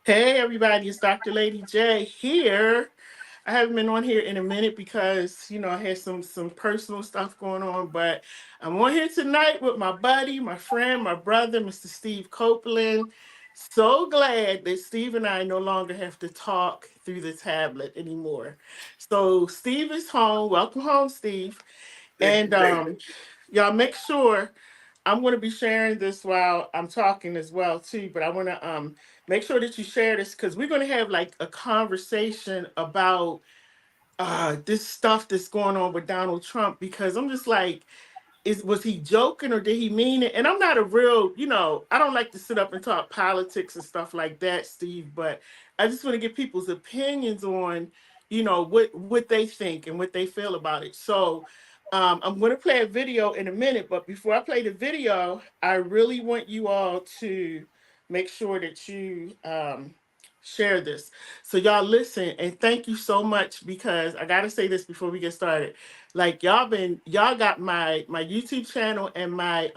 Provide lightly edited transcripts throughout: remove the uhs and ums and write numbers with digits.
Hey everybody, it's Dr. Lady J here. I haven't been on here in a minute because I had some personal stuff going on, but I'm on here tonight with my buddy, my friend, my brother, Mr. Steve Copeland. So glad that Steve and I no longer have to talk through the tablet anymore. So Steve is home. Welcome home, Steve. Thank And you, thank y'all make sure I'm going to be sharing this while I'm talking as well too. But I want to make sure that you share this because we're going to have like a conversation about this stuff that's going on with Donald Trump because I'm just like, was he joking or did he mean it? And I'm not a real, I don't like to sit up and talk politics and stuff like that, Steve, but I just want to get people's opinions on, what they think and what they feel about it. So I'm going to play a video in a minute, but before I play the video, I really want you all to make sure that you share this. So y'all listen and thank you so much because I got to say this before we get started. Like y'all got my YouTube channel and my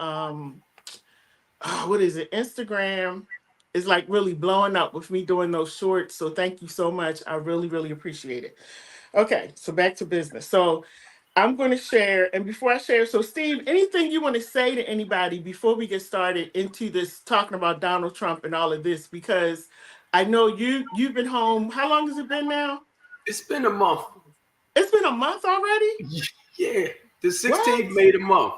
what is it, Instagram is like really blowing up with me doing those shorts. So thank you so much. I really, really appreciate it. Okay, so back to business. So I'm going to share, and before I share, so Steve, anything you want to say to anybody before we get started into this talking about Donald Trump and all of this? Because I know you've been home. How long has it been now? It's been a month. It's been a month already. Yeah, the What? 16th made a month.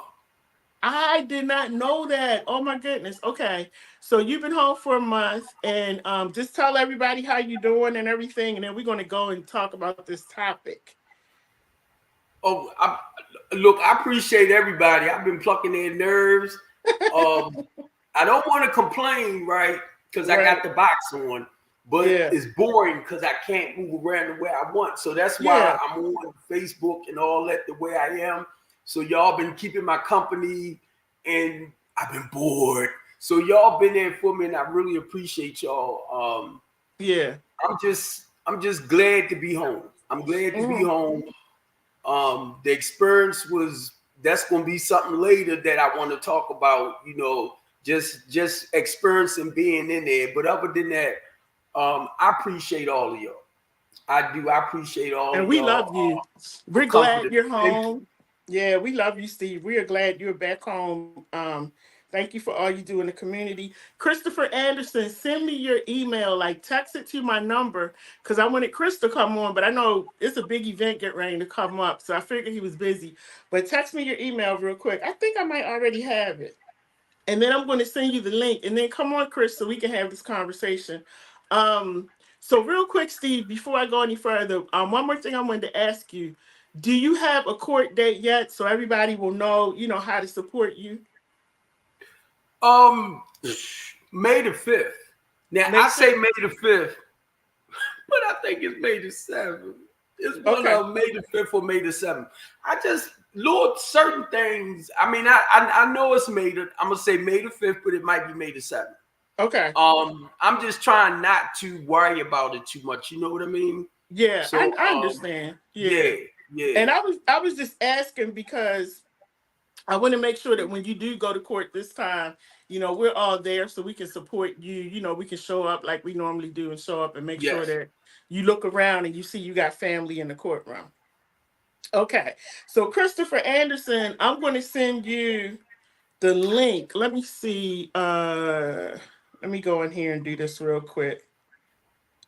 I did not know that. Oh my goodness. Okay. So you've been home for a month and just tell everybody how you doing and everything and then we're going to go and talk about this topic. Oh, look, I appreciate everybody. I've been plucking their nerves. Um, I don't want to complain, right? Because I got Right. the box on, but Yeah. it's boring because I can't move around the way I want. So that's why Yeah. I'm on Facebook and all that the way I am. So y'all been keeping my company, and I've been bored. So y'all been there for me, and I really appreciate y'all. Yeah. I'm just glad to be home. I'm glad to be Mhm. home. The experience was that's going to be something later that I want to talk about. Just experiencing being in there. But other than that, I appreciate all of y'all. I do. I appreciate all And of we y'all love you. for We're glad comforting. you're Thank you. home. Yeah, we love you, Steve. We are glad you're back home. Thank you for all you do in the community. Christopher Anderson, send me your email, like text it to my number, because I wanted Chris to come on, but I know it's a big event get ready to come up, so I figured he was busy. But text me your email real quick. I think I might already have it. And then I'm going to send you the link. And then come on, Chris, so we can have this conversation. Um, so real quick, Steve, before I go any further, one more thing I wanted to ask you: do you have a court date yet, so everybody will know, how to support you? Um, May the 5th. Now May I say 5th. May the 5th, but I think it's May the 7th. It's one Okay. of May the 5th or May the 7th. I just Lord, certain things. I mean, I know it's May the. I'm gonna say May the 5th, but it might be May the 7th. Okay. I'm just trying not to worry about it too much. You know what I mean? Yeah, So, I understand. yeah, Yeah. yeah, And I was just asking because I want to make sure that when you do go to court this time, we're all there so we can support you. We can show up like we normally do and show up and make sure yes. that you look around and you see you got family in the courtroom. Okay. So, Christopher Anderson, I'm going to send you the link. Let me see. Let me go in here and do this real quick.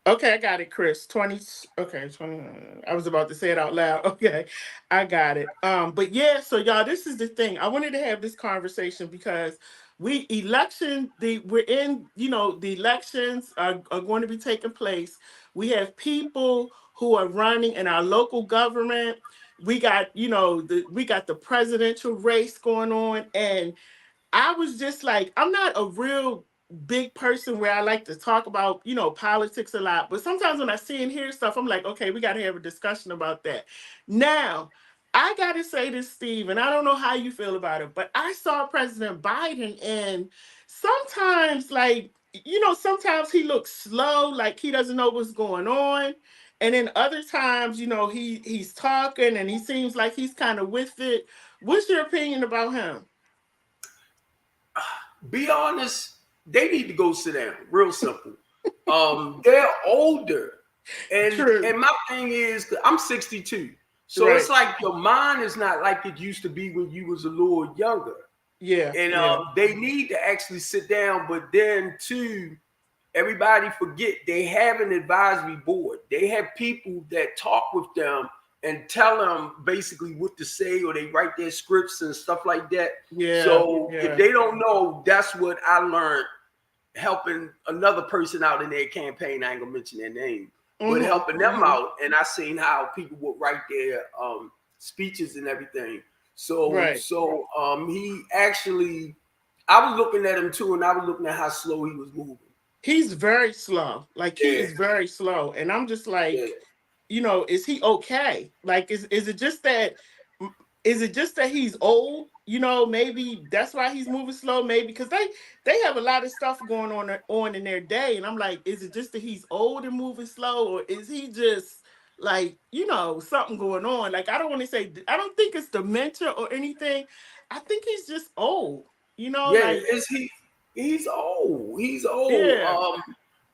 Okay, I got it, Chris. 20. Okay, 20. I was about to say it out loud. Okay, I got it. But yeah, so y'all, this is the thing. I wanted to have this conversation because we're in, the elections are going to be taking place. We have people who are running in our local government. We got, we got the presidential race going on, and I was just like, I'm not a real big person where I like to talk about, politics a lot. But sometimes when I see and hear stuff, I'm like, okay, we got to have a discussion about that. Now, I got to say this, Steve, and I don't know how you feel about it, but I saw President Biden, and sometimes, like, sometimes he looks slow, like he doesn't know what's going on. And then other times, he's talking and he seems like he's kind of with it. What's your opinion about him? Be honest. They need to go sit down. Real simple. they're older. True. And my thing is, 'cause I'm 62. So Right. it's like your mind is not like it used to be when you was a little younger. Yeah. And Yeah. they need to actually sit down, but then too, everybody forget they have an advisory board. They have people that talk with them and tell them basically what to say, or they write their scripts and stuff like that. Yeah. So if Yeah. they don't know, that's what I learned helping another person out in their campaign. I ain't gonna mention their name, but Mm-hmm. helping them Mm-hmm. out. And I seen how people would write their speeches and everything. Right. He actually, I was looking at him too, and I was looking at how slow he was moving. He's very slow. Like he Yeah, is very slow. And I'm just yeah. like, is he okay? Like, is it just that he's old? Maybe that's why he's moving slow. Maybe because they have a lot of stuff going on in their day, and I'm like, is it just that he's old and moving slow, or is he just like something going on? Like I don't want to say I don't think it's dementia or anything. I think he's just old. Yeah, Like is he? He's old. He's old. yeah.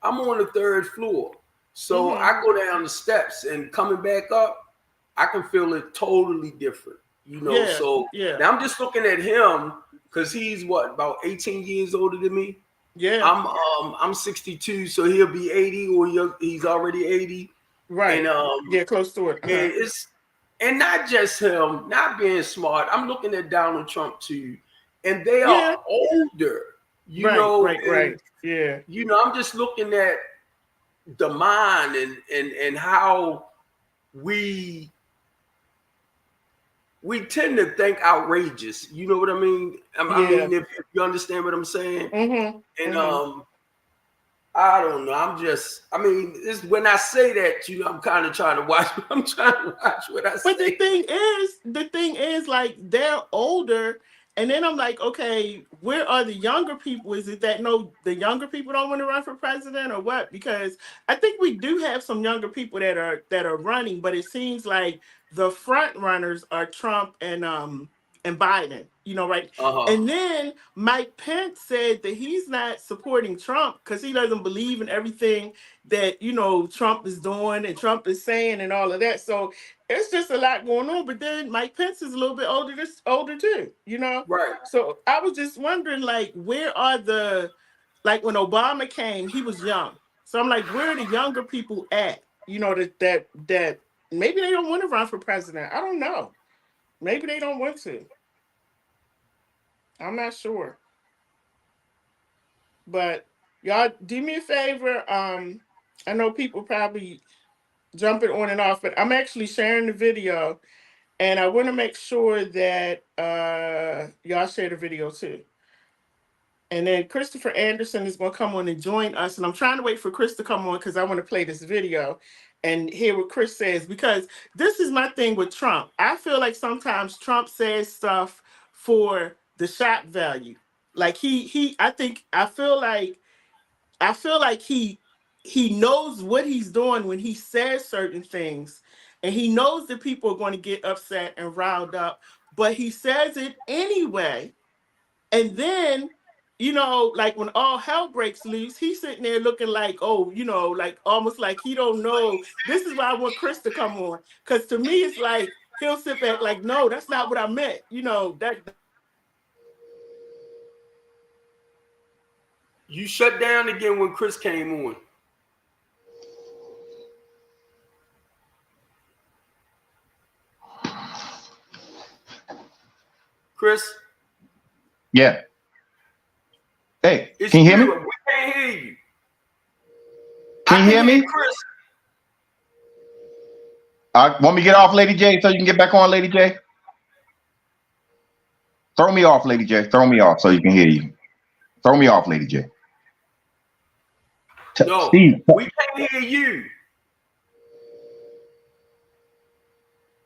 I'm on the third floor, so Mm-hmm. I go down the steps and coming back up, I can feel it totally different. Yeah. So Yeah. now I'm just looking at him because he's what, about 18 years older than me. Yeah. I'm 62, so he'll be 80, or he's already 80, and Right. Yeah, close to it. Uh-huh. it's and not just him not being smart. I'm looking at Donald Trump too, and they are Yeah. older, Right. Right. and Right. Yeah. I'm just looking at the mind and how we tend to think outrageous. You know what I mean? I Yeah. mean, if you understand what I'm saying. Mm-hmm. And Mm-hmm. I don't know. I mean, it's when I say that, I'm kind of trying to watch. I'm trying to watch what I But say. the thing is, like they're older, and then I'm like, okay, where are the younger people? Is it that no, the younger people don't want to run for president, or what? Because I think we do have some younger people that are running, but it seems like the front runners are Trump and Biden. Right? Uh-huh. And then Mike Pence said that he's not supporting Trump because he doesn't believe in everything that Trump is doing and Trump is saying and all of that. So it's just a lot going on. But then Mike Pence is a little bit older too. Right. So I was just wondering, like, where are like when Obama came, he was young. So I'm like, where are the younger people at? That maybe they don't want to run for president. I don't know. Maybe they don't want to. I'm not sure. But y'all do me a favor. I know people probably jumping on and off, but I'm actually sharing the video. And I want to make sure that y'all share the video too. And then Christopher Anderson is going to come on and join us. And I'm trying to wait for Chris to come on because I want to play this video and hear what Chris says. Because this is my thing with Trump. I feel like sometimes Trump says stuff for the shock value. Like I feel like he knows what he's doing when he says certain things, and he knows that people are going to get upset and riled up, but he says it anyway. And then, like when all hell breaks loose, he's sitting there looking like, oh, like almost like he don't know. This is why I want Chris to come on, because to me it's like he'll sit back like, no, that's not what I meant. That. You shut down again when Chris came on. Chris? Yeah. Hey, It's can you hear me? We can't hear you. Can you hear me? Chris. Want me to get off, Lady J, so you can get back on, Lady J? Throw me off, Lady J. Throw me off so you can hear you. Throw me off, Lady J. No, Steve. we can't hear you.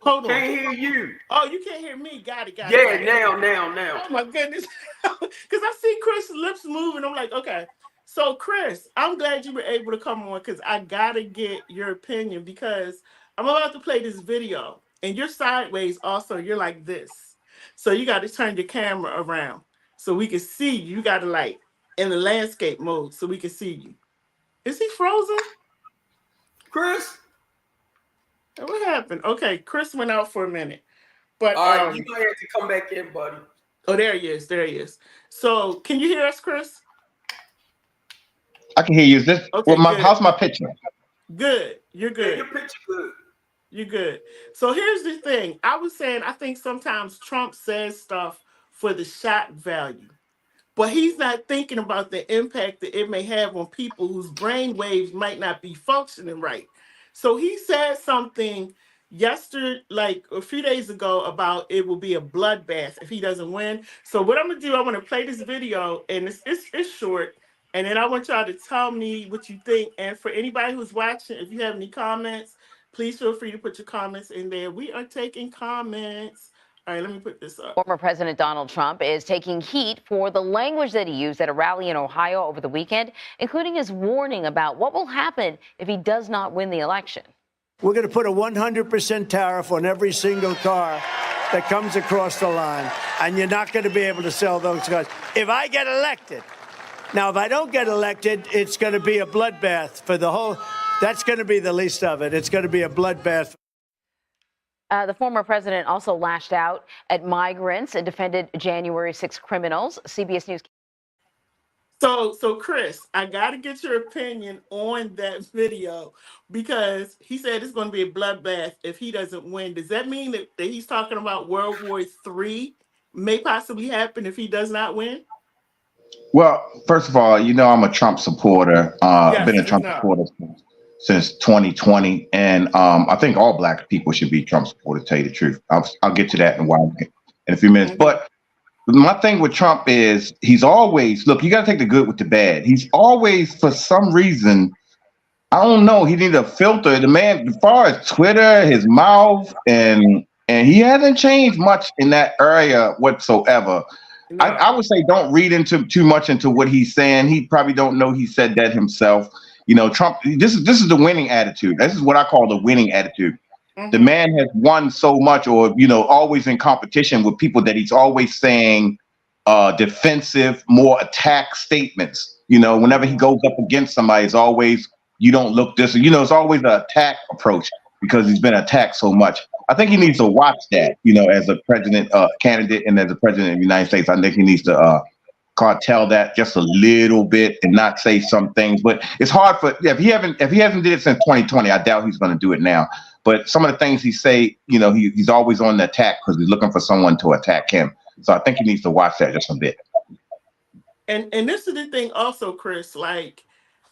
Hold on. Can't hear you. Oh, you can't hear me. Got it. Yeah, it. now. Oh my goodness. Because I see Chris' lips moving. I'm like, okay. So Chris, I'm glad you were able to come on because I gotta get your opinion because I'm about to play this video. And you're sideways also. You're like this. So you got to turn your camera around so we can see you. You got to like in the landscape mode so we can see you. Is he frozen? Chris? What happened? Okay, Chris went out for a minute. But All right, you might have to come back in, buddy. oh, there he is. There he is. So, can you hear us, Chris? I can hear you. Is this Okay, good. how's my picture? Good. You're Yeah, good. your picture good. You're good. So here's the thing. I was saying I think sometimes Trump says stuff for the shock value, but he's not thinking about the impact that it may have on people whose brain waves might not be functioning right. So he said something yesterday, like a few days ago, about it will be a bloodbath if he doesn't win. So what I'm gonna do, I want to play this video, and it's short, and then I want y'all to tell me what you think. And for anybody who's watching, if you have any comments, please feel free to put your comments in there. We are taking comments. All right, let me put this up. Former President Donald Trump is taking heat for the language that he used at a rally in Ohio over the weekend, including his warning about what will happen if he does not win the election. We're going to put a 100% tariff on every single car that comes across the line, and you're not going to be able to sell those cars if I get elected. Now, if I don't get elected, it's going to be a bloodbath for the whole. That's going to be the least of it. It's going to be a bloodbath. The former president also lashed out at migrants and defended January 6 criminals. CBS News. So Chris, I got to get your opinion on that video because he said it's going to be a bloodbath if he doesn't win. Does that mean that he's talking about World War III may possibly happen if he does not win? Well, first of all, you know I'm a Trump supporter. Yes, Been a Trump supporter since 2020, and I think all Black people should be Trump supporters. To tell you the truth, I'll get to that in a while, in a few minutes. But my thing with Trump is he's always, look, you got to take the good with the bad. He's always, for some reason, I don't know, he needs a filter. The man, as far as Twitter, his mouth, and he hasn't changed much in that area whatsoever. No. I would say don't read into too much into what he's saying. He probably don't know he said that himself. You know, Trump, this is the winning attitude. This is what I call the winning attitude. The man has won so much, or, you know, always in competition with people that he's always saying defensive, more attack statements. You know, whenever he goes up against somebody, it's always, you don't look this, you know, it's always an attack approach because he's been attacked so much. I think he needs to watch that, you know, as a president candidate and as a president of the United States. I think he needs to cartel that just a little bit and not say some things. But it's hard for, if he hasn't did it since 2020, I doubt he's going to do it now. But some of the things he say, you know, he's always on the attack because he's looking for someone to attack him. So I think he needs to watch that just a bit. And this is the thing also, Chris,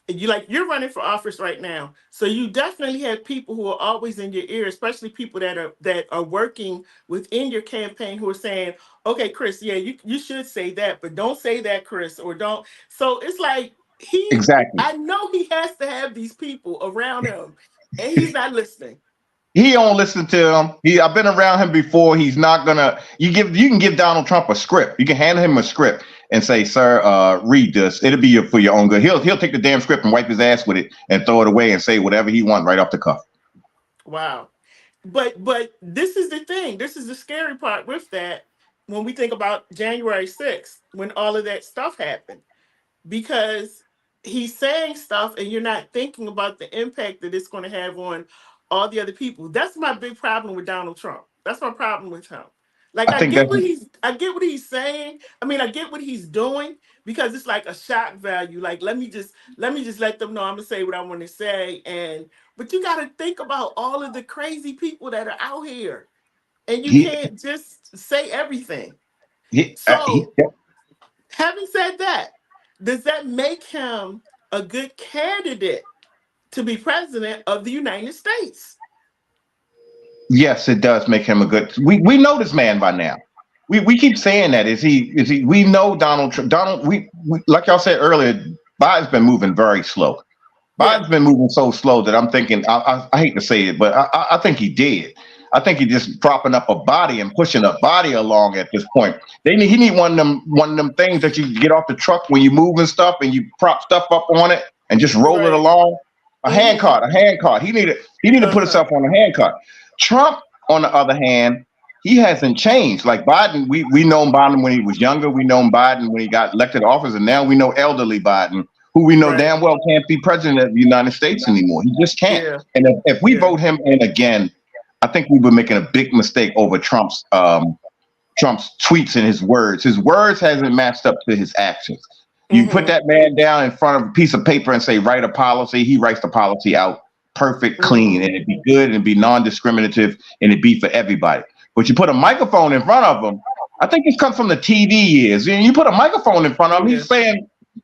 you're running for office right now. So you definitely have people who are always in your ear, especially people that are working within your campaign who are saying, okay, Chris, yeah, you should say that, but don't say that, Chris, or don't. So it's like Exactly. I know he has to have these people around him and he's not listening. He don't listen to him. I've been around him before. He's not gonna. You can give Donald Trump a script. You can hand him a script and say, "Sir, read this. It'll be for your own good." He'll take the damn script and wipe his ass with it and throw it away and say whatever he wants right off the cuff. Wow. But this is the thing. This is the scary part with that when we think about January 6th, when all of that stuff happened, because he's saying stuff and you're not thinking about the impact that it's going to have on all the other people. That's my big problem with Donald Trump. That's my problem with him. Like I get what he's saying. I mean, I get what he's doing because it's like a shock value. Like let me just let them know I'm gonna say what I want to say. But you got to think about all of the crazy people that are out here, and you can't just say everything. Having said that, does that make him a good candidate to be president of the United States? Yes, it does make him a good. We know this man by now. We keep saying that. Is he? We know Donald Trump. We like y'all said earlier. Biden's been moving very slow. Biden's been moving so slow that I'm thinking. I hate to say it, but I think he did. I think he's just propping up a body and pushing a body along at this point. He need one of them things that you get off the truck when you moving stuff and you prop stuff up on it and just roll it along. A hand cart. He need to put himself on a hand cart. Trump, on the other hand, he hasn't changed. Like Biden, we know Biden when he was younger. We know Biden when he got elected to office, and now we know elderly Biden, who we know Right. damn well can't be president of the United States anymore. He just can't. Yeah. And if we Yeah. vote him in again, I think we were making a big mistake over Trump's tweets and his words. His words hasn't matched up to his actions. You put that man down in front of a piece of paper and say, write a policy. He writes the policy out perfect, clean, and it'd be good and it'd be non-discriminative and it'd be for everybody. But you put a microphone in front of him, I think this comes from the TV years. And you put a microphone in front of him,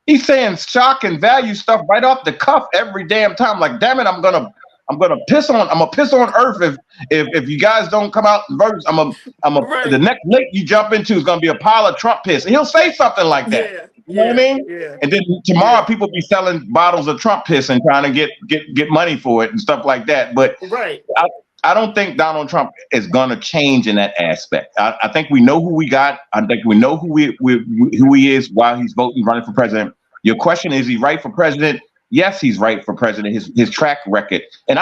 he's saying shock and value stuff right off the cuff every damn time. Like, damn it, I'm gonna piss on Earth if you guys don't come out and vote. Right. The next lake you jump into is gonna be a pile of Trump piss. And he'll say something like that. Yeah. You know what I mean? Yeah. And then tomorrow people be selling bottles of Trump piss and trying to get money for it and stuff like that. But Right. I don't think Donald Trump is going to change in that aspect. I think we know who we got. I think we know who he is while he's running for president. Your question is he right for president? Yes, he's right for president. His track record, and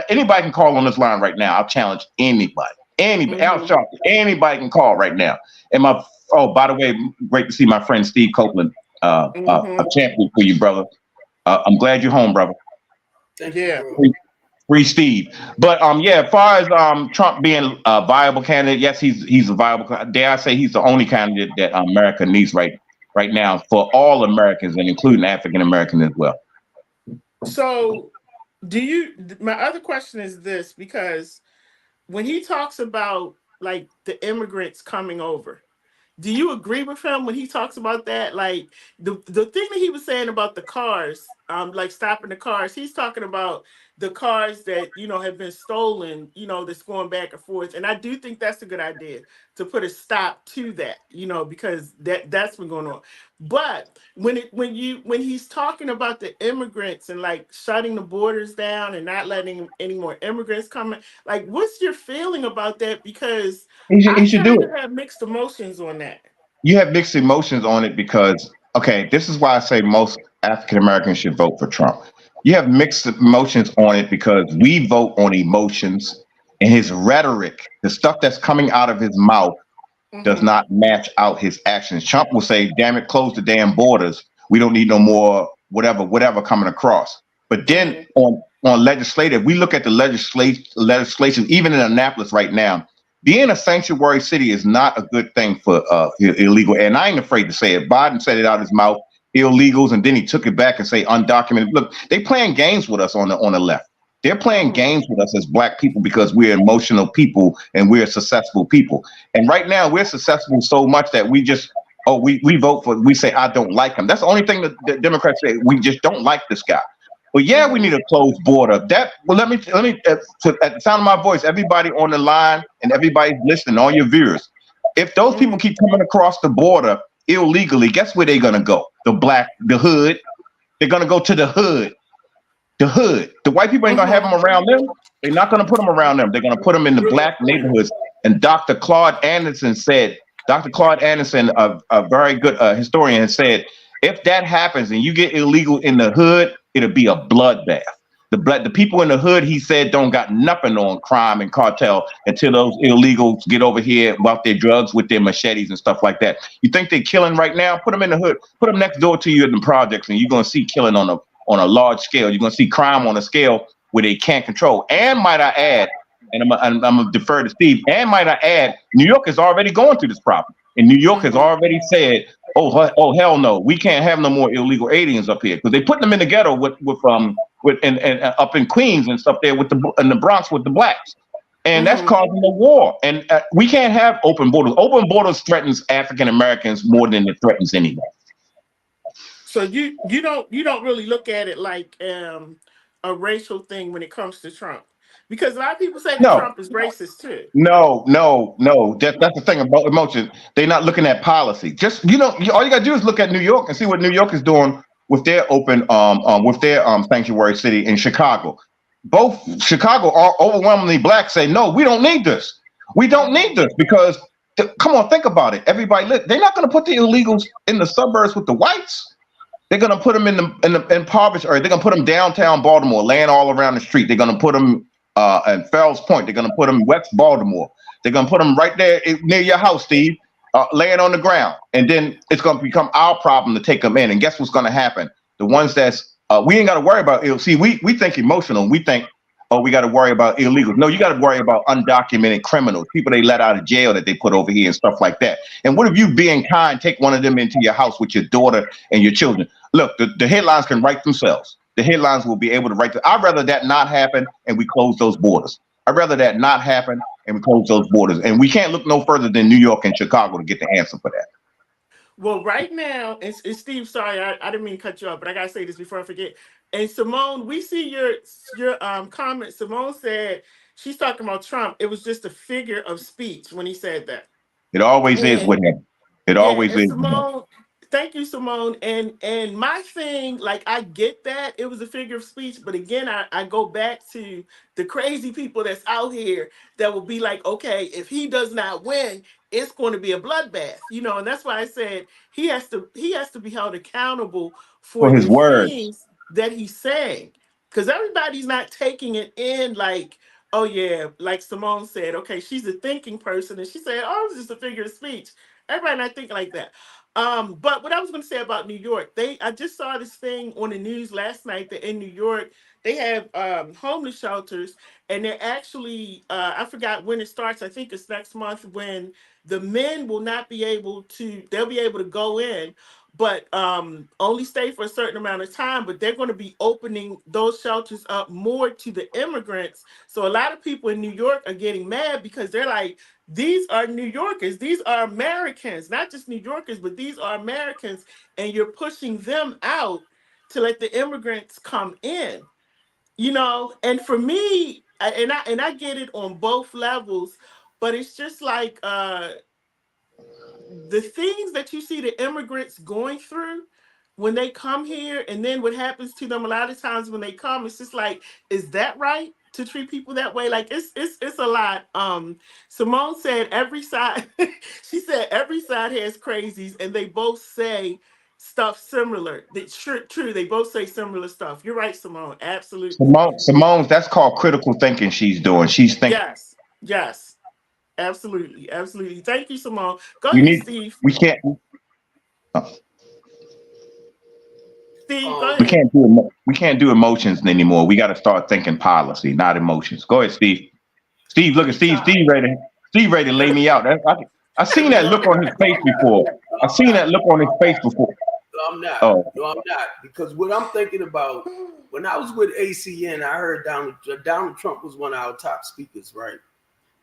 anybody can call on this line right now. I'll challenge anybody. Al Sharpton, anybody can call right now. And by the way, great to see my friend Steve Copeland, a champion for you, brother. I'm glad you're home, brother. Thank Yeah. you. Free Steve. But as far as Trump being a viable candidate, yes, he's a viable. Dare I say he's the only candidate that America needs right now for all Americans and including African Americans as well. So my other question is this, because when he talks about like the immigrants coming over, do you agree with him when he talks about that? Like the thing that he was saying about the cars, like stopping the cars, he's talking about the cars that, have been stolen, that's going back and forth. And I do think that's a good idea to put a stop to that, because that's been going on. But when he's talking about the immigrants and like shutting the borders down and not letting any more immigrants come in, like, what's your feeling about that? Because he should do it. I have mixed emotions on that. You have mixed emotions on it because, this is why I say most African Americans should vote for Trump. You have mixed emotions on it because we vote on emotions, and his rhetoric, the stuff that's coming out of his mouth, does not match out his actions. Trump will say, damn it, close the damn borders. We don't need no more whatever coming across. But then on legislative, we look at the legislation, even in Annapolis right now, being a sanctuary city is not a good thing for illegal. And I ain't afraid to say it. Biden said it out of his mouth, illegals, and then he took it back and say undocumented. Look, they playing games with us on the left. They're playing games with us as black people because we're emotional people and we're successful people. And right now we're successful so much that we just we vote for. We say I don't like him. That's the only thing that the Democrats say. We just don't like this guy. But yeah, we need a closed border. Let me at the sound of my voice, everybody on the line and everybody listening, all your viewers, if those people keep coming across the border illegally, guess where they're gonna go? The hood. They're gonna go to the hood. The hood. The white people ain't gonna have them around them. They're not gonna put them around them. They're gonna put them in the black neighborhoods. And Dr. Claude Anderson, a very good historian, said, if that happens and you get illegal in the hood, it'll be a bloodbath. The people in the hood, he said, don't got nothing on crime and cartel until those illegals get over here about their drugs with their machetes and stuff like that. You think they're killing right now? Put them in the hood. Put them next door to you in the projects, and you're gonna see killing on a large scale. You're gonna see crime on a scale where they can't control. And might I add, and I'm gonna defer to Steve. And might I add, New York is already going through this problem, and New York has already said, "Oh hell no, we can't have no more illegal aliens up here," because they put them in the ghetto with up in Queens and stuff there in the Bronx with the blacks, and that's causing a war. And we can't have open borders. Open borders threatens African Americans more than it threatens anyone. So you don't really look at it like a racial thing when it comes to Trump, because a lot of people say that Trump is racist too. No. That's the thing about emotion. They're not looking at policy. Just all you gotta do is look at New York and see what New York is doing with their sanctuary city in Chicago. Both Chicago are overwhelmingly black. Say no, we don't need this. We don't need this because come on, think about it. Everybody, they're not going to put the illegals in the suburbs with the whites. They're going to put them in the impoverished area. They're going to put them downtown Baltimore, laying all around the street. They're going to put them at Fells Point. They're going to put them West Baltimore. They're going to put them right there near your house, Steve, laying on the ground. And then it's going to become our problem to take them in. And guess what's going to happen? the ones that's we ain't got to worry about. See, we think emotional. We think, oh, we got to worry about illegals. No, you got to worry about undocumented criminals, people they let out of jail that they put over here and stuff like that. And what if you, being kind, take one of them into your house with your daughter and your children? Look, the headlines can write themselves. The headlines will be able to write. I'd rather that not happen and we close those borders. I'd rather that not happen and we close those borders. And we can't look no further than New York and Chicago to get the answer for that. Well, right now, and Steve, sorry, I didn't mean to cut you off, but I gotta say this before I forget. And Simone, we see your comment. Simone said she's talking about Trump. It was just a figure of speech when he said that. It always is And with him. It yeah, always and is with him. Simone, thank you, Simone. And my thing, like, I get that it was a figure of speech, but again, I go back to the crazy people that's out here that will be like, okay, if he does not win, it's going to be a bloodbath, and that's why I said he has to be held accountable for For his the words. things that he's saying, because everybody's not taking it in like, oh yeah, like Simone said, okay, she's a thinking person, and she said, oh, it was just a figure of speech. Everybody not thinking like that. But what I was going to say about New York, I just saw this thing on the news last night that in New York they have homeless shelters, and they're actually I forgot when it starts. I think it's next month when the men will not be able to. They'll be able to go in, but only stay for a certain amount of time. But they're going to be opening those shelters up more to the immigrants. So a lot of people in New York are getting mad because they're like, these are New Yorkers. These are Americans, not just New Yorkers, but these are Americans. And you're pushing them out to let the immigrants come in, And for me, and I get it on both levels, but it's just like the things that you see the immigrants going through when they come here, and then what happens to them a lot of times when they come, it's just like, is that right to treat people that way? Like, it's a lot. Simone said every side she said every side has crazies, and they both say stuff similar. That's true, they both say similar stuff. You're right, Simone, absolutely. Simone's, that's called critical thinking she's doing. She's thinking. Yes, absolutely. Thank you, Simone. Go You ahead, need. Steve. We can't. Steve, go We ahead. can't do emotions anymore. We got to start thinking policy, not emotions. Go ahead, Steve. Steve, look at Steve. Steve ready to lay me out. I seen that look on his face before. I seen that look on his face before. No, I'm not. Oh. No, I'm not. Because what I'm thinking about, when I was with ACN, I heard Donald Trump was one of our top speakers, right?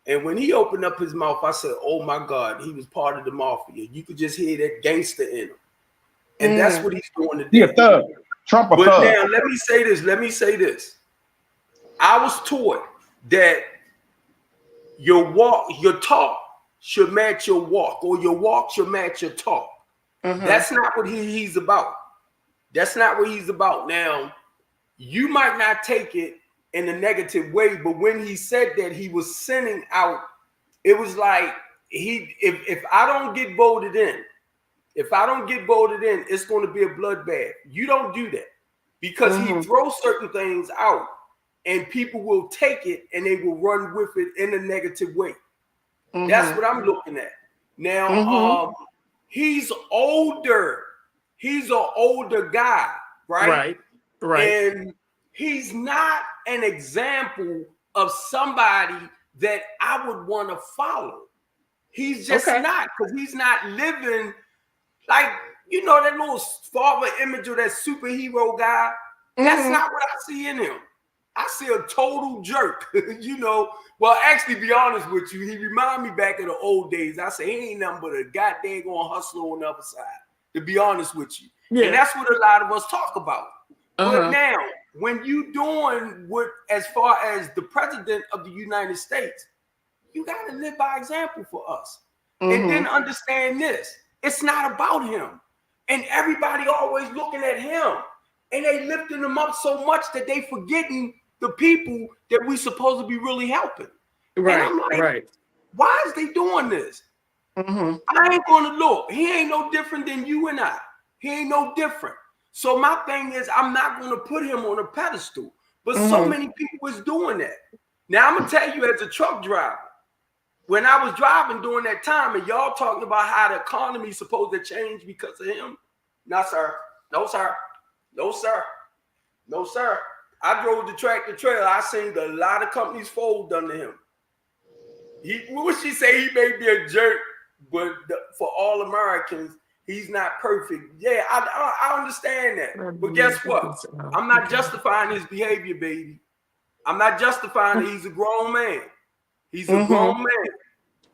And when he opened up his mouth, I said, oh my God, he was part of the mafia. You could just hear that gangster in him. And that's what he's doing today. He a thug. Trump a But thug. now, let me say this. I was taught that your talk should match your walk, or your walk should match your talk. That's not what he's about. That's not what he's about. Now, you might not take it in a negative way, but when he said that, he was sending out, it was like, if I don't get voted in, it's going to be a bloodbath. You don't do that, because he throws certain things out and people will take it and they will run with it in a negative way. That's what I'm looking at. Now, he's older. He's an older guy, right? Right. And he's not an example of somebody that I would want to follow. He's just not, because he's not living like, that little father image of that superhero guy. That's not what I see in him. I see a total jerk, Well, actually, be honest with you, he remind me back of the old days. I say he ain't nothing but a goddamn hustler on the other side, to be honest with you. Yeah. And that's what a lot of us talk about. But now, when you doing as far as the president of the United States, you got to live by example for us. And then understand this. It's not about him. And everybody always looking at him. And they lifting him up so much that they forgetting the people that we supposed to be really helping. Right. And I'm like, right. Why is they doing this? I ain't going to look. He ain't no different than you and I. He ain't no different. So my thing is, I'm not going to put him on a pedestal. But so many people is doing that. Now, I'm going to tell you, as a truck driver, when I was driving during that time, and y'all talking about how the economy is supposed to change because of him. No, sir. No, sir. No, sir. No, sir. I drove the tractor trailer. I seen a lot of companies fold under him. What would she say? He may be a jerk, but for all Americans, he's not perfect. Yeah, I understand that. But guess what? I'm not justifying his behavior, baby. I'm not justifying that he's a grown man. He's a grown man.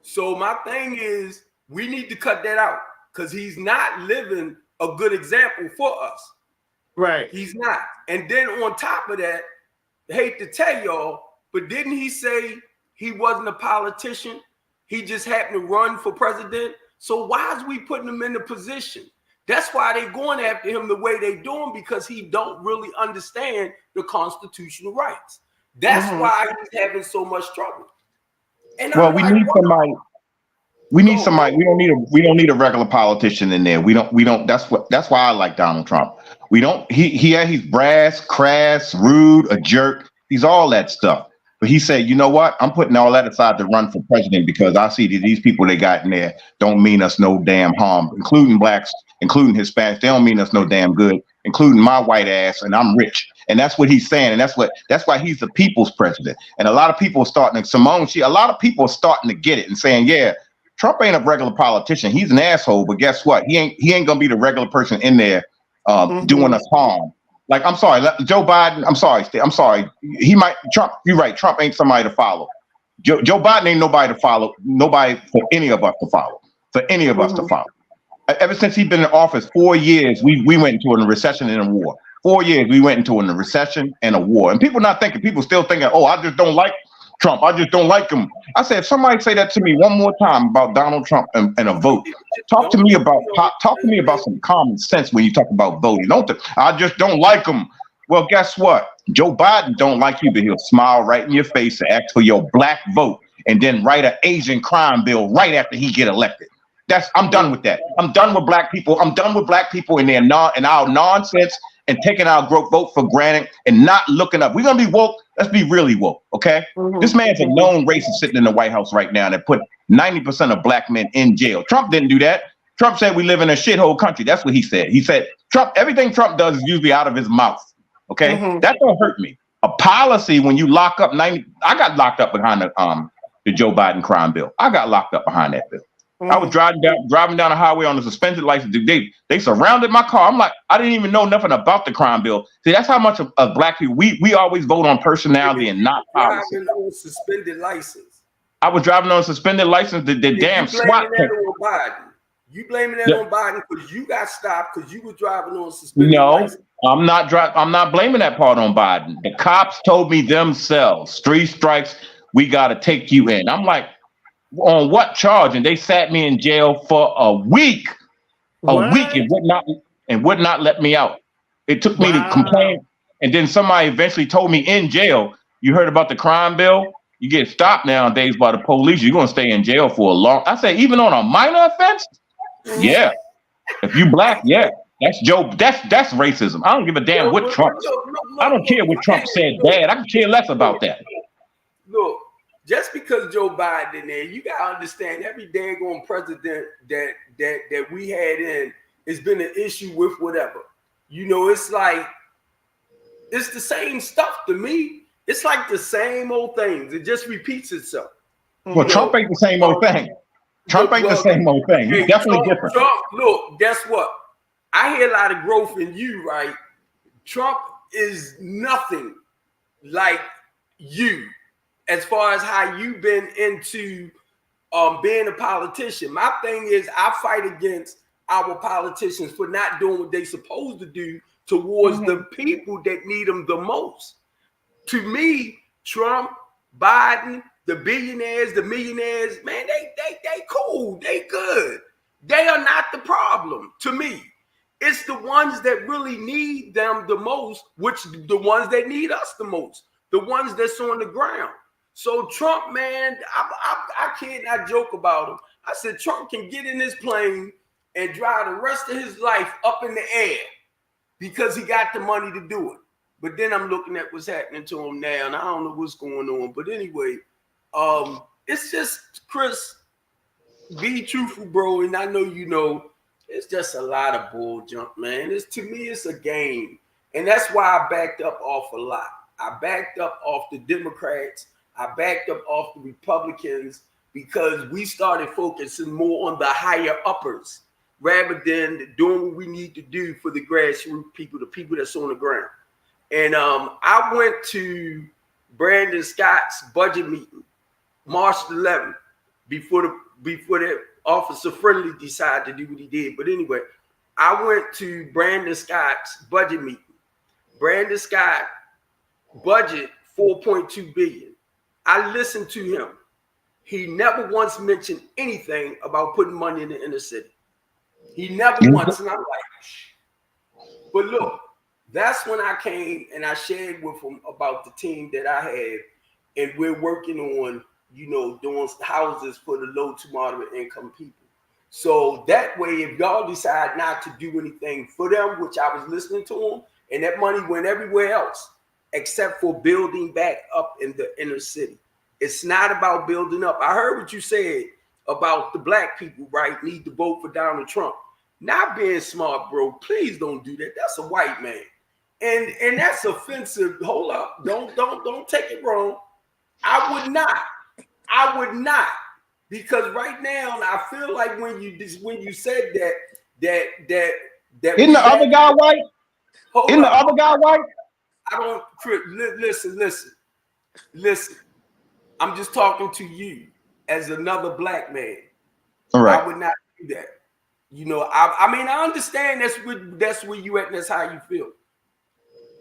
So my thing is, we need to cut that out because he's not living a good example for us. Right. He's not. And then on top of that, I hate to tell y'all, but didn't he say he wasn't a politician? He just happened to run for president. So why is we putting him in the position? That's why they going after him the way they doing, because he don't really understand the constitutional rights. That's why he's having so much trouble. And well, we need somebody. We need somebody. We don't need a regular politician in there. We don't. That's why I like Donald Trump. We don't. He's brass, crass, rude, a jerk. He's all that stuff. But he said, you know what? I'm putting all that aside to run for president because I see that these people they got in there don't mean us no damn harm, including blacks, including Hispanics. They don't mean us no damn good, including my white ass, and I'm rich. And that's what he's saying. And that's why he's the people's president. And a lot of people are starting to, a lot of people are starting to get it and saying, yeah, Trump ain't a regular politician. He's an asshole, but guess what? He ain't gonna be the regular person in there doing us harm. Like, I'm sorry, Joe Biden. I'm sorry. He might Trump. You're right. Trump ain't somebody to follow. Joe Biden ain't nobody to follow. Nobody for any of us to follow. For any of us to follow. Ever since he's been in office, 4 years, we went into a recession and a war. 4 years we went into a recession and a war. And people not thinking. People still thinking, oh, I just don't like Trump. I just don't like him. I said, if somebody say that to me one more time about Donald Trump and a vote, talk to me about some common sense when you talk about voting. I just don't like him. Well, guess what? Joe Biden don't like you, but he'll smile right in your face and ask for your black vote and then write an Asian crime bill right after he get elected. I'm done with that. I'm done with black people. I'm done with black people and our nonsense and taking our vote for granted and not looking up. We're gonna be woke. Let's be really woke, okay? This man's a known racist sitting in the White House right now that put 90% of black men in jail. Trump didn't do that. Trump said we live in a shithole country. That's what he said. He said everything Trump does is usually out of his mouth. Okay, that don't hurt me. A policy when you lock up 90. I got locked up behind the Joe Biden crime bill. I got locked up behind that bill. I was driving down the highway on a suspended license. They surrounded my car. I'm like, I didn't even know nothing about the crime bill. See, that's how much of black people we always vote on personality and not policy. Driving on suspended license. I was driving on a suspended license. The damn SWAT. You blaming that on Biden because you got stopped because you were driving on a suspended license. I'm not blaming that part on Biden. The cops told me themselves, 3 strikes, we got to take you in. I'm like, on what charge? And they sat me in jail for a week. A week and would not let me out. It took me to complain. And then somebody eventually told me in jail, you heard about the crime bill? You get stopped nowadays by the police, you're gonna stay in jail for a long. I say, even on a minor offense? Yeah. If you black, yeah. That's Joe. That's racism. I don't give a damn what Trump. I don't care what Trump said bad. I can care less about that. Look. Just because Joe Biden in there, you gotta understand every daggone president that we had in has been an issue with whatever. You know, it's like it's the same stuff to me. It's like the same old things. It just repeats itself. Well, Trump ain't the same old thing. Trump ain't the same old thing. He's definitely different. Trump, look, guess what? I hear a lot of growth in you, right? Trump is nothing like you. As far as how you've been into being a politician. My thing is I fight against our politicians for not doing what they're supposed to do towards the people that need them the most. To me, Trump, Biden, the billionaires, the millionaires, man, they cool. They good. They are not the problem to me. It's the ones that really need them the most, which the ones that need us the most, the ones that's on the ground. So Trump, man, I can't not joke about him. I said Trump can get in his plane and drive the rest of his life up in the air because he got the money to do it. But then I'm looking at what's happening to him now, and I don't know what's going on. But anyway, it's just, Chris, be truthful, bro. And I know you know, it's just a lot of bull junk, man. To me, it's a game. And that's why I backed up off a lot. I backed up off the Democrats. I backed up off the Republicans because we started focusing more on the higher uppers rather than doing what we need to do for the grassroots people, the people that's on the ground. And I went to Brandon Scott's budget meeting March 11th before the Officer Friendly decided to do what he did. But anyway, I went to Brandon Scott's budget meeting. Brandon Scott budget $4.2 billion. I listened to him. He never once mentioned anything about putting money in the inner city. He never once. And I'm like, but look, that's when I came and I shared with him about the team that I had, and we're working on, doing houses for the low to moderate income people. So that way, if y'all decide not to do anything for them, which I was listening to them, and that money went everywhere else except for building back up in the inner city. It's not about building up. I heard what you said about the black people, right? Need to vote for Donald Trump. Not being smart, bro. Please don't do that. That's a white man. And that's offensive. Hold up. Don't take it wrong. I would not. Because right now, I feel like when you said that Isn't the other guy white? Isn't the other guy white? I don't listen. I'm just talking to you as another black man. All right. I would not do that. I mean, I understand that's where you at and that's how you feel.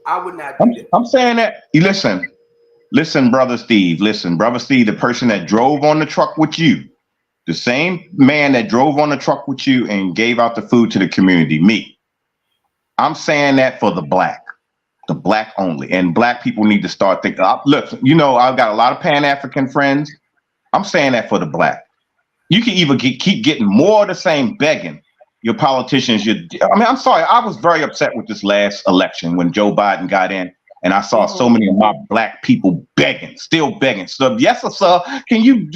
I would not do that. I'm saying that. You listen, brother Steve, the person that drove on the truck with you, the same man that drove on the truck with you and gave out the food to the community, me. I'm saying that for the black only, and black people need to start thinking. Look, I've got a lot of Pan-African friends. I'm saying that for the black. You can either keep getting more of the same begging. Your politicians, I'm sorry. I was very upset with this last election when Joe Biden got in, and I saw so many of my black people still begging. So, yes, sir, can you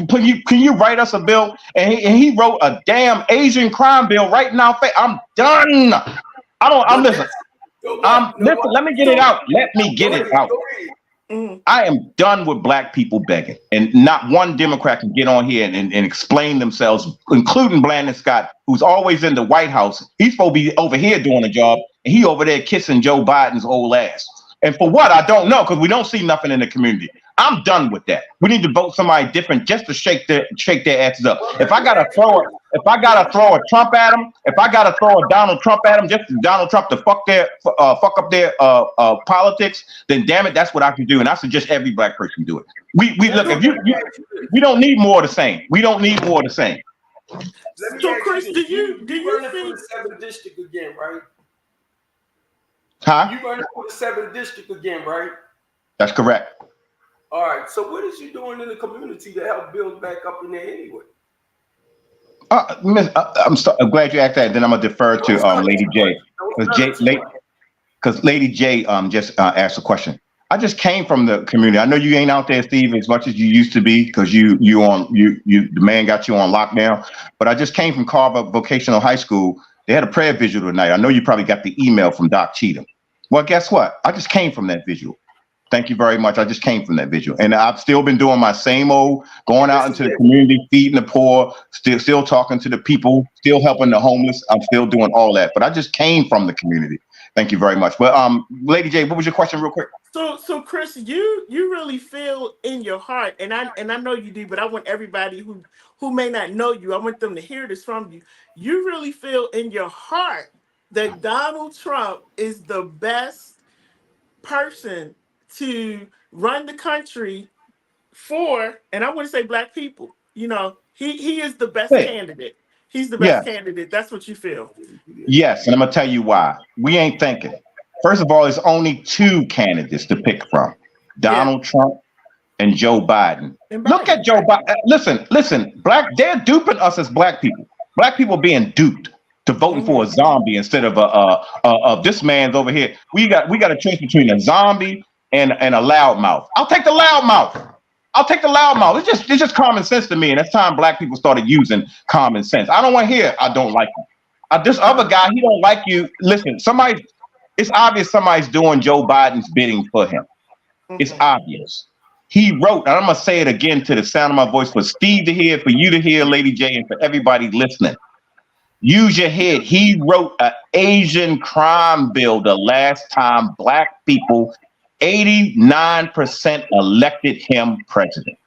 write us a bill? And he wrote a damn Asian crime bill right now. I'm done. Listen. Listen, let me get it out. I am done with black people begging, and not one Democrat can get on here and explain themselves, including Brandon Scott, who's always in the White House. He's supposed to be over here doing a job, and he over there kissing Joe Biden's old ass. And for what? I don't know, because we don't see nothing in the community. I'm done with that. We need to vote somebody different just to shake their asses up. If I gotta throw a Trump at him, if I gotta throw a Donald Trump at him, just Donald Trump to fuck up their politics, then damn it, that's what I can do. And I suggest every black person do it. We look, if we don't need more of the same. We don't need more of the same. So Chris, do you running think for the 7th district again, right? Huh? You running for the 7th district again, right? That's correct. All right. So what is you doing in the community to help build back up in there anyway? I'm glad you asked that. Then I'm gonna defer to Lady J, because Lady J just asked a question. I just came from the community. I know you ain't out there, Steve, as much as you used to be, because the man got you on lockdown. But I just came from Carver Vocational High School. They had a prayer visual tonight. I know you probably got the email from Doc Cheatham. Well, guess what? I just came from that visual. Thank you very much. I just came from that visual, and I've still been doing my same old, going out into the community, feeding the poor, still talking to the people, still helping the homeless. I'm still doing all that, but I just came from the community. Thank you very much. But Lady J, what was your question, real quick? so Chris, you really feel in your heart, and I know you do, but I want everybody who may not know you, I want them to hear this from you. You really feel in your heart that Donald Trump is the best person to run the country for, and I want to say black people. He is the best candidate. He's the best candidate. That's what you feel. Yes, and I'm gonna tell you why. We ain't thinking. First of all, there's only two candidates to pick from: Donald Trump and Joe Biden. Look at Joe Biden. Listen. They're duping us as black people. Black people being duped to voting for a zombie instead of this man's over here. We got a choice between a zombie and a loudmouth. I'll take the loudmouth. It's just common sense to me, and it's time black people started using common sense. I don't want to hear I don't like him. This other guy, he don't like you. Listen, somebody It's obvious somebody's doing Joe Biden's bidding for him. It's obvious. He wrote, and I'm gonna say it again to the sound of my voice for Steve to hear, for you to hear, Lady J, and for everybody listening. Use your head. He wrote an Asian crime bill the last time black people, 89% elected him president.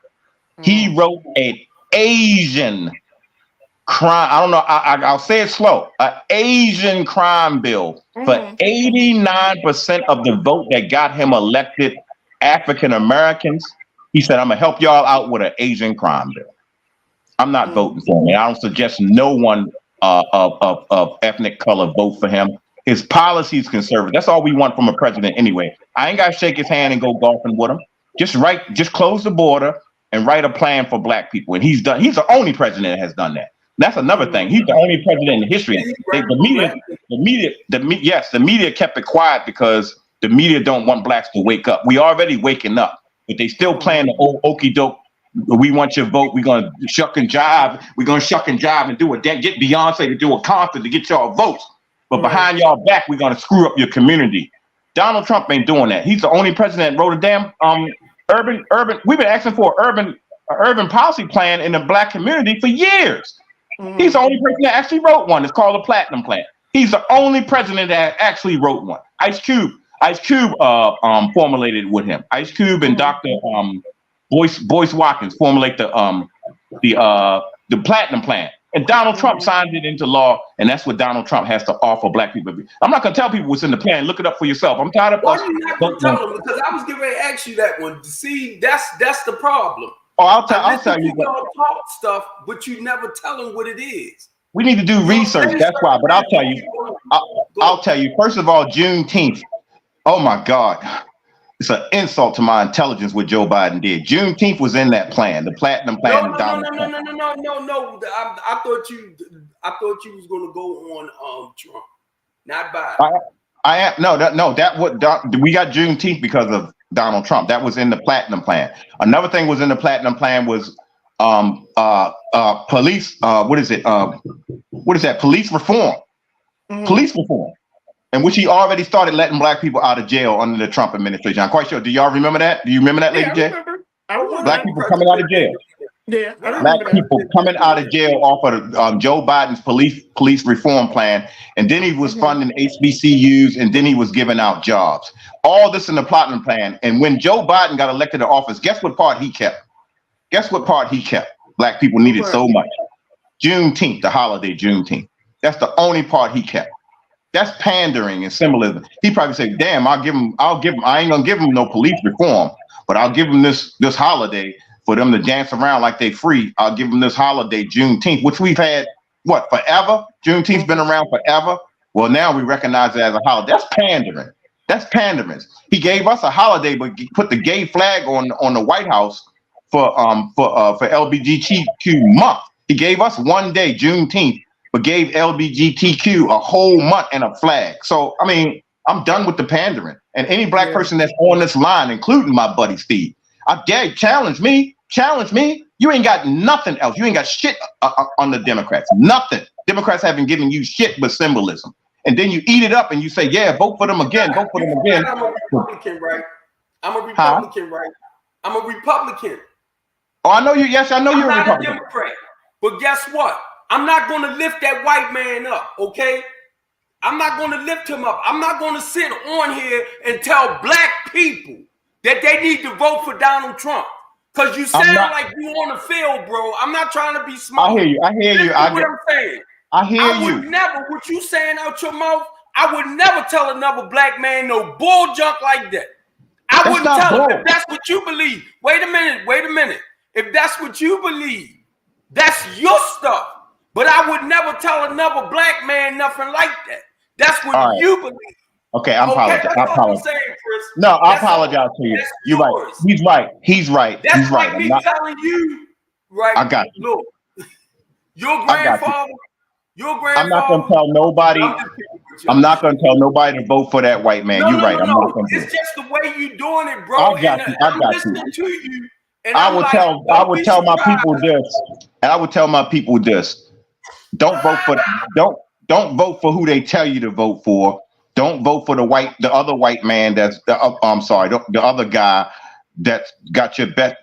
He wrote an Asian crime. I don't know. I'll say it slow. An Asian crime bill for 89% of the vote that got him elected, African Americans. He said, "I'm gonna help y'all out with an Asian crime bill." I'm not voting for him. I don't suggest no one of ethnic color vote for him. His policies conservative. That's all we want from a president anyway. I ain't got to shake his hand and go golfing with him. Just close the border and write a plan for black people. And he's the only president that has done that. That's another thing. He's the only president in history. The media kept it quiet because the media don't want blacks to wake up. We already waking up, but they still playing the old okie doke. We want your vote. We're gonna shuck and jive. We're gonna shuck and jive and do it. Get Beyonce to do a concert to get y'all votes. But behind y'all back, we're gonna screw up your community. Donald Trump ain't doing that. He's the only president that wrote a damn urban. We've been asking for an urban policy plan in the black community for years. He's the only person that actually wrote one. It's called the Platinum Plan. He's the only president that actually wrote one. Ice Cube formulated it with him. Ice Cube and Dr. Boyce Watkins formulate the Platinum Plan. And Donald Trump signed it into law, and that's what Donald Trump has to offer black people. I'm not gonna tell people what's in the plan. Look it up for yourself. I'm tired of Why you not gonna tell them? Because I was getting ready to ask you that one. See, that's the problem. Oh, I'll tell you. Y'all talk stuff, but you never tell them what it is. We need to do research. That's why. But I'll tell you. I'll tell you. First of all, Juneteenth. Oh my God. It's an insult to my intelligence what Joe Biden did. Juneteenth was in that plan, the Platinum Plan. No. I thought you was gonna go on Trump, not Biden. We got Juneteenth because of Donald Trump. That was in the Platinum Plan. Another thing was in the Platinum Plan was police. What is it? What is that? Police reform. Police reform. In which he already started letting black people out of jail under the Trump administration. I'm quite sure. Do y'all remember that? Do you remember that, Lady J? I remember. Black people coming out of jail. Yeah, I remember Black that. people coming out of jail off of Joe Biden's police reform plan, and then he was funding HBCUs, and then he was giving out jobs. All this in the Platinum Plan. And when Joe Biden got elected to office, guess what part he kept? Guess what part he kept? Black people needed so much. Juneteenth, the holiday Juneteenth. That's the only part he kept. That's pandering and symbolism. He probably said, "Damn, I'll give him. I ain't gonna give him no police reform, but I'll give him this holiday for them to dance around like they free. I'll give them this holiday, Juneteenth, which we've had forever. Juneteenth's been around forever. Well, now we recognize it as a holiday. That's pandering. That's pandering. He gave us a holiday, but put the gay flag on the White House for LGBTQ month. He gave us one day, Juneteenth, but gave LGBTQ a whole month and a flag. So, I mean, I'm done with the pandering. And any black person that's on this line, including my buddy Steve, I dare you, challenge me. You ain't got nothing else. You ain't got shit on the Democrats. Nothing. Democrats haven't given you shit but symbolism. And then you eat it up and you say, yeah, vote for them again. Vote for them again. I'm a Republican, right? I'm a Republican, right? I'm a Republican. Oh, I know you. Yes, I know you're a I'm not Republican. a Democrat. But guess what? I'm not going to lift that white man up, okay? I'm not going to lift him up. I'm not going to sit on here and tell black people that they need to vote for Donald Trump. Because you sound like you on the field, bro. I'm not trying to be smart. I hear you. What I'm saying. I hear you. Would never, what you saying out your mouth, I would never tell another black man no bull junk like that. I wouldn't tell him if that's what you believe. Wait a minute. If that's what you believe, that's your stuff. But I would never tell another black man nothing like that. That's what you believe. Okay, I apologize. That's all I'm saying, Chris. No, I apologize to you. You're right. He's right. That's like me telling you, right? I got you. Look, your grandfather. I'm not gonna tell nobody. I'm not gonna tell nobody to vote for that white man. You're right. I'm not gonna do it. It's just the way you doing it, bro. I got you. I'm listening to you. And I would tell my people this, and I would tell my people this: don't vote for who they tell you to vote for. Don't vote for the other white man. I'm sorry, the other guy that's got your best.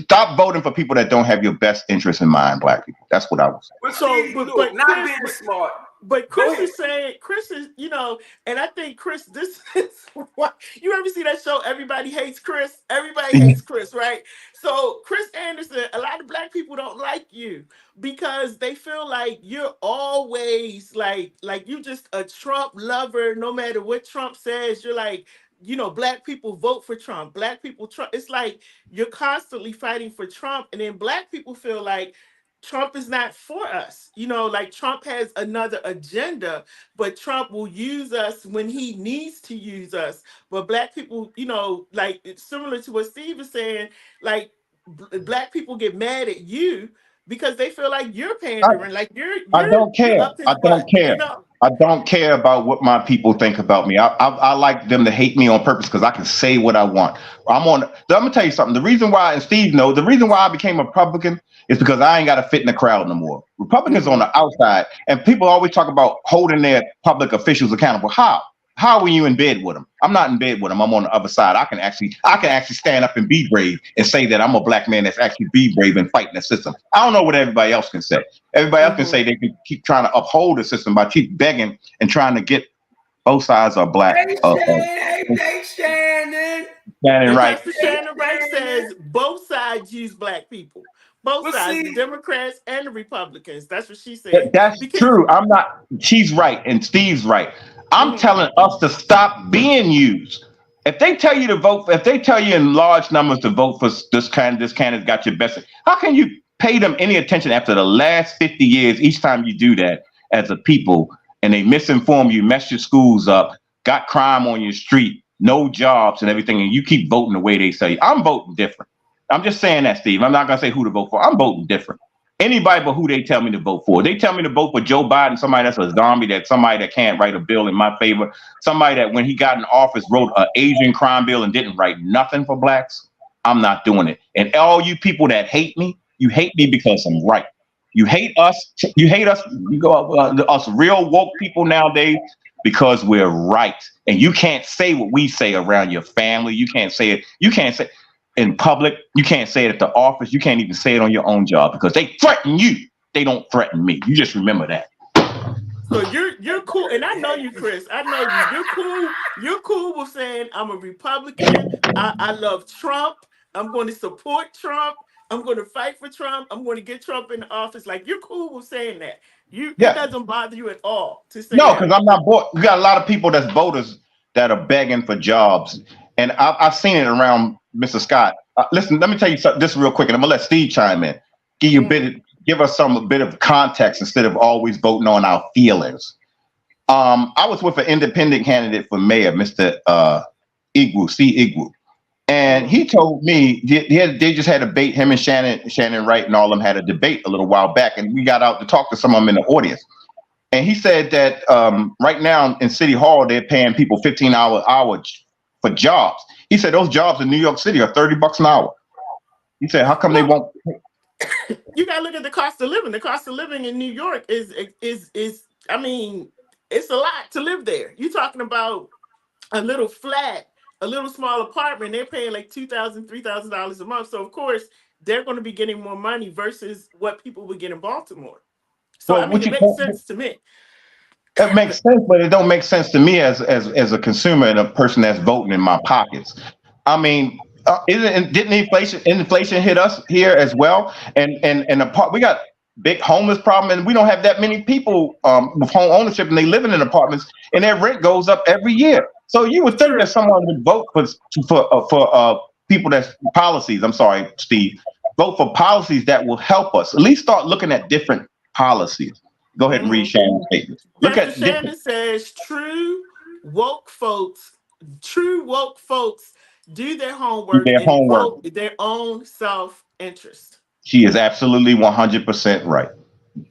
Stop voting for people that don't have your best interest in mind, black people. That's what I was saying. But So, see, but look, not Chris, being smart. but Go Chris ahead. is saying, Chris is, and I think Chris, this is what you ever see that show, Everybody Hates Chris? Everybody hates Chris, right? So, Chris Anderson, a lot of black people don't like you because they feel like you're always like you just a Trump lover. No matter what Trump says, you're like, black people vote for Trump. Black people, Trump. It's like you're constantly fighting for Trump. And then black people feel like Trump is not for us. Like Trump has another agenda, but Trump will use us when he needs to use us. But black people, like it's similar to what Steve is saying, like black people get mad at you because they feel like you're pandering, like you're I you're don't you're care. up his I don't butt, care. I don't care about what my people think about me. I like them to hate me on purpose because I can say what I want. I'm gonna tell you something. The reason why, and Steve knows, the reason why I became a Republican is because I ain't got to fit in the crowd no more. Republicans on the outside, and people always talk about holding their public officials accountable. How? How are you in bed with them? I'm not in bed with them. I'm on the other side. I can actually stand up and be brave and say that I'm a black man that's actually be brave and fighting the system. I don't know what everybody else can say. Everybody else can say they can keep trying to uphold the system by keep begging and trying to get both sides are black. Hey, Shannon. Standing right. Pastor Shannon Wright says both sides use black people. Both sides, the Democrats and the Republicans. That's what she said. That's true. I'm not. She's right, and Steve's right. I'm telling us to stop being used. If they tell you to vote, if they tell you in large numbers to vote for this candidate got your best, how can you pay them any attention after the last 50 years? Each time you do that as a people, and they misinform you, mess your schools up, got crime on your street, no jobs and everything, and you keep voting the way they say. I'm voting different. I'm just saying that, Steve. I'm not gonna say who to vote for. I'm voting different. Anybody but who they tell me to vote for. They tell me to vote for Joe Biden, somebody that's a zombie, somebody that can't write a bill in my favor, somebody that when he got in office wrote an Asian crime bill and didn't write nothing for blacks. I'm not doing it. And all you people that hate me, you hate me because I'm right. You hate us. You hate us. You go us real woke people nowadays because we're right. And you can't say what we say around your family. You can't say it. You can't say in public. You can't say it at the office. You can't even say it on your own job because they threaten you. They don't threaten me. You just remember that. So you're cool, and I know you, Chris. I know you. You're cool. You're cool with saying I'm a Republican. I love Trump. I'm going to support Trump. I'm going to fight for Trump. I'm going to get Trump in the office. Like you're cool with saying that. It doesn't bother you at all to say no, that. because I'm not bored. We got a lot of people that's voters that are begging for jobs, and I've seen it around Mr. Scott. Listen, let me tell you something this real quick, and I'm gonna let Steve chime in. Give us a bit of context instead of always voting on our feelings. I was with an independent candidate for mayor, Mr. Igwu, and he told me they just had a debate. Him and Shannon Wright and all of them had a debate a little while back, and we got out to talk to some of them in the audience. And he said that right now in City Hall they're paying people $15 hours for jobs. He said those jobs in New York City are $30 an hour. He said, how come they won't? You gotta look at the cost of living. The cost of living in New York is I mean, it's a lot to live there. You're talking about a little flat, a little small apartment. They're paying like $2,000, $3,000 a month. So of course they're going to be getting more money versus what people would get in Baltimore. So I mean, it makes sense to me. That makes sense, but it don't make sense to me as a consumer and a person that's voting in my pockets. I mean, didn't inflation hit us here as well? And we got big homeless problem, and we don't have that many people with home ownership, and they living in apartments, and their rent goes up every year. So you would think that someone would vote for people that's policies. I'm sorry, Steve. Vote for policies that will help us. At least start looking at different policies. Go ahead and read Shannon's statement. Shannon says true woke folks do their homework and vote their own self-interest. She is absolutely 100% right.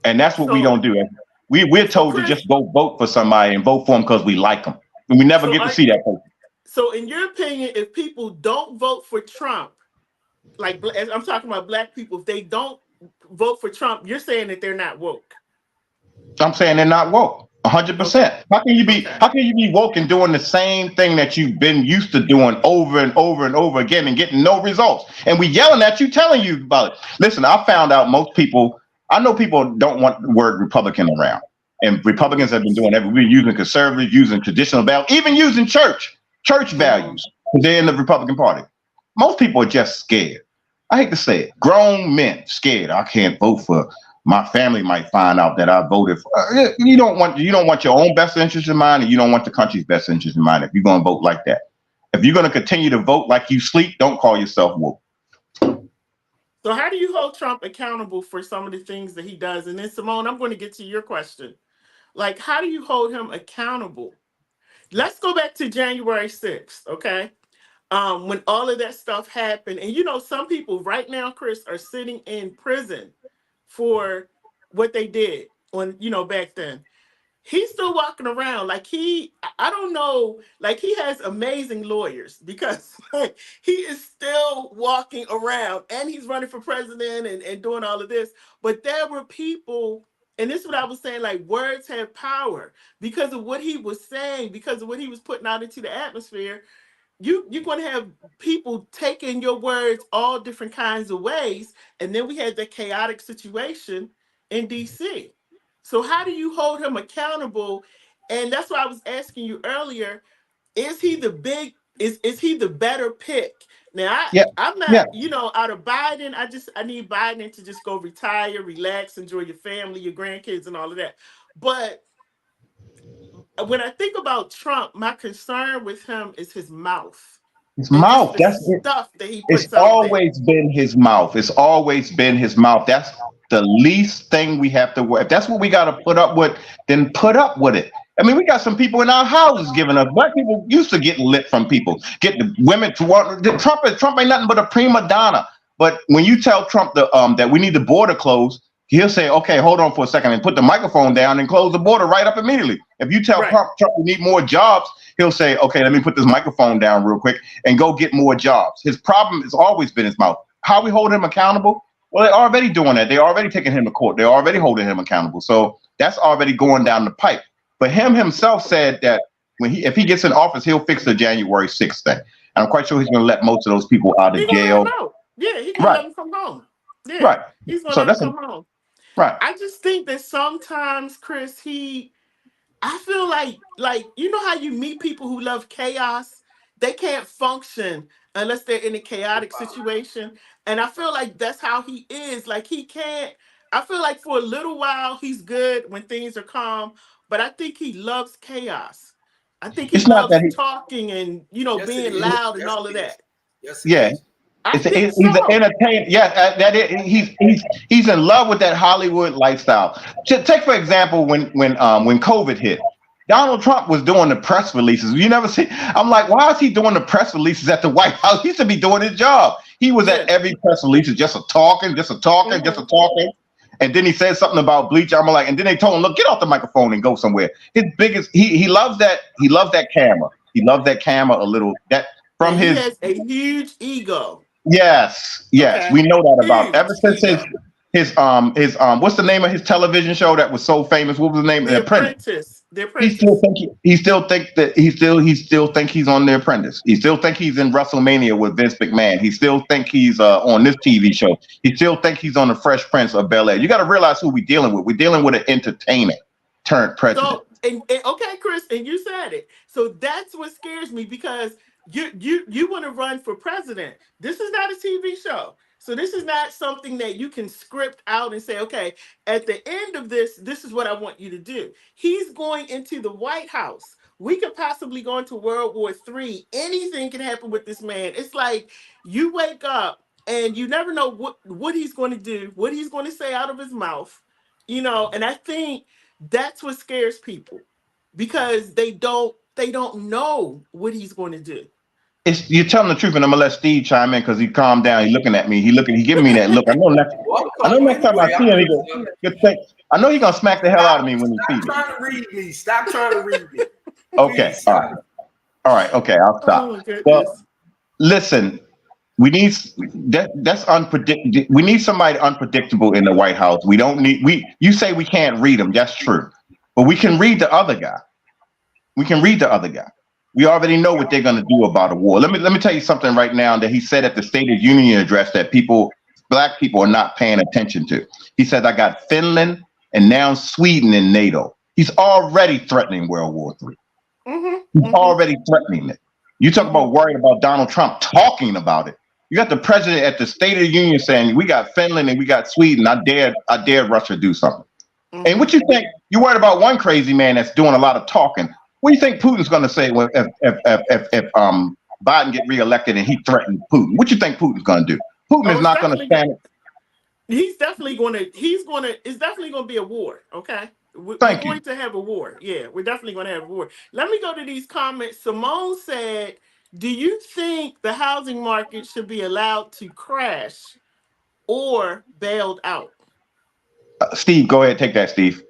And that's what we don't do. We're told to just go vote for somebody and vote for them because we like them. And we never get to see that person. So in your opinion, if people don't vote for Trump, like I'm talking about black people, if they don't vote for Trump, you're saying that they're not woke. I'm saying they're not woke. 100%. How can you be? Okay. How can you be woke and doing the same thing that you've been used to doing over and over and over again and getting no results? And we yelling at you, telling you about it. Listen, I found out most people. I know people don't want the word Republican around, and Republicans have been doing everything. We're using conservative, using traditional values, even using church values. They're in the Republican Party. Most people are just scared. I hate to say it. Grown men scared. I can't vote for. My family might find out that I voted for. You don't want your own best interest in mind, and you don't want the country's best interest in mind. If you're going to vote like that, if you're going to continue to vote like you sleep, don't call yourself woke. So how do you hold Trump accountable for some of the things that he does? And then Simone, I'm going to get to your question. Like, how do you hold him accountable? Let's go back to January 6th, okay? When all of that stuff happened, and some people right now, Chris, are sitting in prison for what they did back then. He's still walking around like I don't know, like he has amazing lawyers because like, he is still walking around and he's running for president and doing all of this. But there were people, and this is what I was saying, like words have power because of what he was saying, because of what he was putting out into the atmosphere. You're going to have people taking your words all different kinds of ways. And then we had the chaotic situation in DC. So how do you hold him accountable? And that's why I was asking you earlier, is he the better pick? Now, I'm not, out of Biden, I need Biden to just go retire, relax, enjoy your family, your grandkids and all of that. But when I think about Trump, my concern with him is his mouth. His mouth. That's stuff that he puts it's out always there. been his mouth. It's always been his mouth. That's the least thing we have to worry. If that's what we got to put up with, then put up with it. I mean, we got some people in our houses giving us. Black people used to get lit from people, get the women to want. Trump ain't nothing but a prima donna. But when you tell Trump that we need the border closed, he'll say, okay, hold on for a second and put the microphone down and close the border right up immediately. If you tell Trump we need more jobs, he'll say, okay, let me put this microphone down real quick and go get more jobs. His problem has always been his mouth. How we hold him accountable? Well, they're already doing that. They're already taking him to court. They're already holding him accountable. So that's already going down the pipe. But him himself said that if he gets in office, he'll fix the January 6th thing. And I'm quite sure he's going to let most of those people out of jail. Yeah, he's going to let them come home. Yeah, right. He's going to let them come home. Right. I just think that sometimes, Chris, I feel like you know how you meet people who love chaos? They can't function unless they're in a chaotic situation. And I feel like that's how he is. Like he can't, I feel like for a little while he's good when things are calm, but I think he loves chaos. I think he loves talking and being loud and all of that. Yes. He's an entertainer. Yeah, he's in love with that Hollywood lifestyle. Take for example when COVID hit, Donald Trump was doing the press releases. You never see. I'm like, why is he doing the press releases at the White House? He should be doing his job. He was at every press release, just a talking. And then he said something about bleach. I'm like, and then they told him, look, get off the microphone and go somewhere. His biggest, he loves that. He loves that camera. He loves that camera a little. That from he his. has a huge ego. Yes, okay. We know that about ever since his what's the name of his television show that was so famous? What was the name? The Apprentice. He still think he's on The Apprentice. He still think he's in WrestleMania with Vince McMahon. He still think he's on this TV show. He still think he's on the Fresh Prince of Bel-Air. You got to realize who we're dealing with. We're dealing with an entertainer turned president. So, and okay, Chris, and you said it. So that's what scares me because you want to run for president. This is not a TV show. So this is not something that you can script out and say, okay, at the end of this is what I want you to do. He's going into the White House. We could possibly go into World War III. Anything can happen with this man. It's like you wake up and you never know what he's going to do, what he's going to say out of his mouth, and I think that's what scares people because they don't know what he's going to do. You're telling the truth, and I'm gonna let Steve chime in because he calmed down. He's looking at me. He giving me that look. I know next time I see him, I know he's gonna smack the hell out of me when he sees me. Stop trying to read me. Stop trying to read me. Okay, all right. Okay, I'll stop. Well, listen, we need that's unpredictable. We need somebody unpredictable in the White House. You say we can't read them. That's true. But we can read the other guy. We can read the other guy. We already know what they're going to do about a war. Let me tell you something right now that he said at the State of the Union address that black people are not paying attention to. He said, I got Finland and now Sweden in NATO. He's already threatening World War III. He's already threatening it. You talk about worried about Donald Trump talking about it. You got the president at the State of the Union saying, we got Finland and we got Sweden. I dare Russia do something. And what you think? You're worried about one crazy man that's doing a lot of talking. What do you think Putin's going to say if Biden get reelected and he threatened Putin? What you think Putin's going to do? Putin is not going to stand. He's definitely going to. It's definitely going to be a war. Okay. We're going to have a war. Yeah, we're definitely going to have a war. Let me go to these comments. Simone said, do you think the housing market should be allowed to crash or bailed out? Steve, go ahead. Take that, Steve.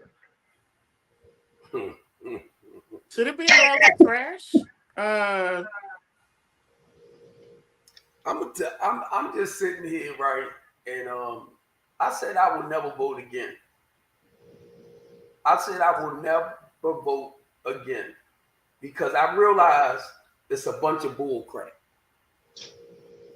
Should it be allowed to crash? I'm just sitting here, right? And I said I would never vote again. I said I will never vote again because I realized it's a bunch of bull crap.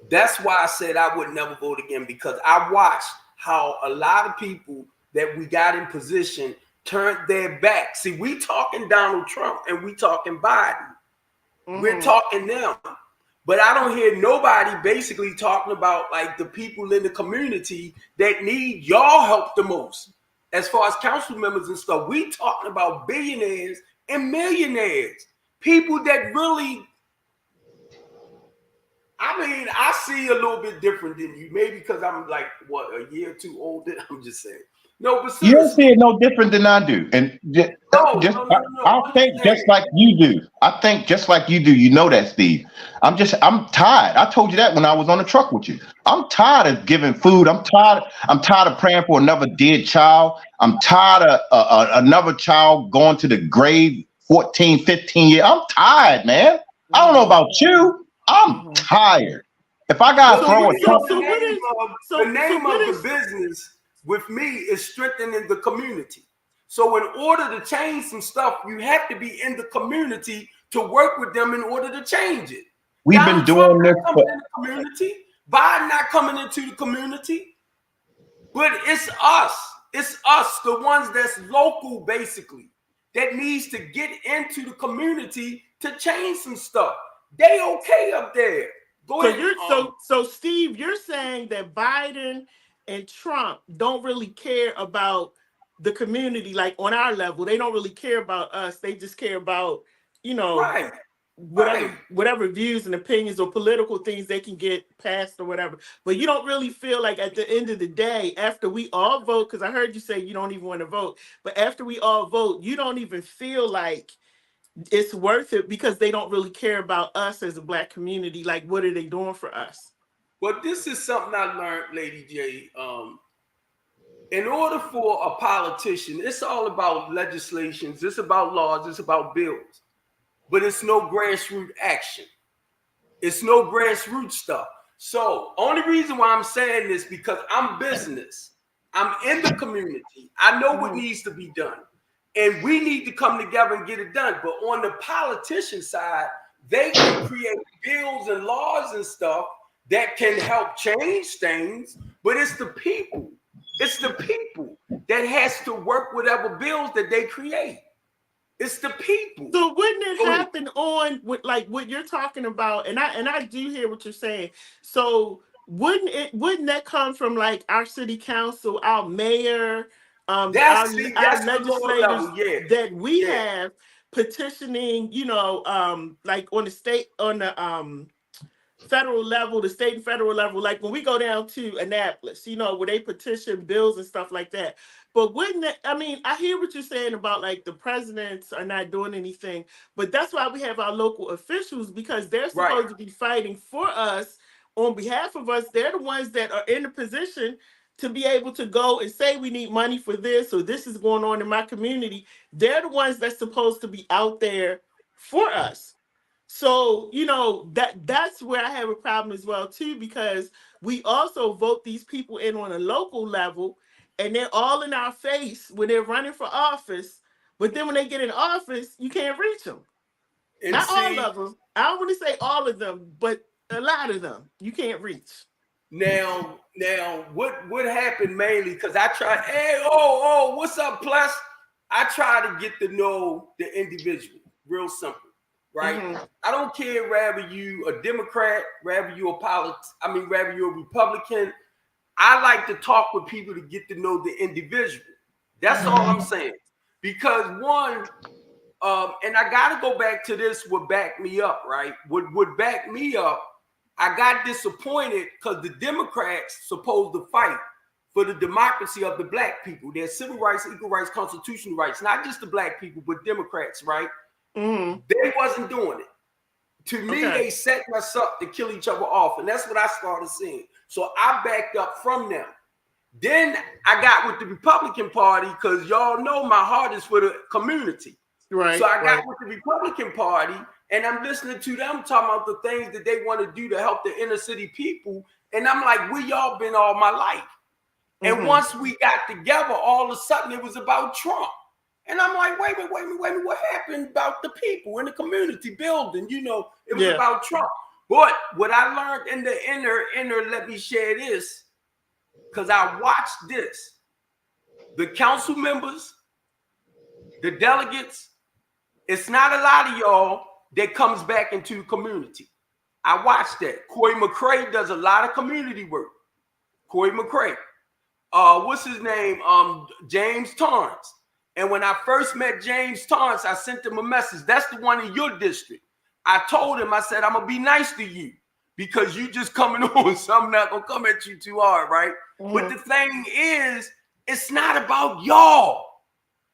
That's why I said I would never vote again, because I watched how a lot of people that we got in position turned their back. See, we talking Donald Trump and we talking Biden. We're talking them. But I don't hear nobody basically talking about like the people in the community that need y'all help the most. As far as council members and stuff, we talking about billionaires and millionaires. People that really, I mean, I see a little bit different than you. Maybe because I'm like, what, a year or two older? I'm just saying. No, but you don't see it no different than I do. And I think just like you do. I think just like you do. You know that, Steve. I'm tired. I told you that when I was on the truck with you. I'm tired of giving food. I'm tired of praying for another dead child. I'm tired of another child going to the grave 14, 15 years. I'm tired, man. I don't know about you. I'm tired. If I got to throw the name of the business with me is strengthening the community. So in order to change some stuff, you have to be in the community to work with them in order to change it. We've been doing this for the community. Biden not coming into the community, but it's us. It's us, the ones that's local, basically, that needs to get into the community to change some stuff. They okay up there. Go ahead. So Steve, you're saying that Biden and Trump don't really care about the community, like on our level. They don't really care about us. They just care about, whatever views and opinions or political things they can get passed or whatever. But you don't really feel like at the end of the day, after we all vote, because I heard you say you don't even want to vote, but after we all vote, you don't even feel like it's worth it because they don't really care about us as a Black community. Like, what are they doing for us? Well, this is something I learned, Lady J. In order for a politician, it's all about legislations, it's about laws, it's about bills. But it's no grassroots action. It's no grassroots stuff. So only reason why I'm saying this because I'm business. I'm in the community. I know what needs to be done. And we need to come together and get it done. But on the politician side, they can create bills and laws and stuff that can help change things, but it's the people. It's the people that has to work whatever bills that they create. It's the people. So wouldn't it happen on with like what you're talking about? And I do hear what you're saying. So wouldn't that come from like our city council, our mayor, our legislators that we have petitioning, like on the federal level, the state and federal level, like when we go down to Annapolis, where they petition bills and stuff like that. But wouldn't that, I hear what you're saying about like the presidents are not doing anything, but that's why we have our local officials, because they're supposed to be fighting for us on behalf of us. They're the ones that are in the position to be able to go and say we need money for this or this is going on in my community. They're the ones that's supposed to be out there for us. So, that's where I have a problem as well, too, because we also vote these people in on a local level and they're all in our face when they're running for office. but then when they get in office, you can't reach them. And Not all see, of them. I don't want to say all of them, but a lot of them you can't reach. now what happened mainly because I tried, hey, oh, what's up, Plus? I try to get to know the individual, real simple, right? Mhm. I don't care whether you a Democrat, whether you whether you're a Republican. I like to talk with people to get to know the individual. That's all I'm saying. Because one, and I gotta go back to this, would back me up, right? Would back me up. I got disappointed because the Democrats supposed to fight for the democracy of the black people, their civil rights, equal rights, constitutional rights, not just the black people, but Democrats, right? Mhm. They wasn't doing it. To me, Okay. they set us up to kill each other off, and that's what I started seeing. So I backed up from them. Then I got with the Republican Party because y'all know my heart is for the community. Right. So I got right. with the Republican Party, and I'm listening to them talking about the things that they want to do to help the inner city people. And I'm like, where y'all been all my life? And Mhm. once we got together, all of a sudden it was about Trump. And I'm like, wait a minute, what happened about the people in the community building? You know, it was Yeah. about Trump. But what I learned in the inner, let me share this, because I watched this. The council members, the delegates, it's not a lot of y'all that comes back into the community. I watched that. Corey McCray does a lot of community work. Corey McCray. What's his name? James Torrance. And when I first met James Torrance, I sent him a message. That's the one in your district. I told him, I said, I'm gonna be nice to you because you just coming on, so I'm not gonna come at you too hard, right? Mhm. But the thing is, it's not about y'all.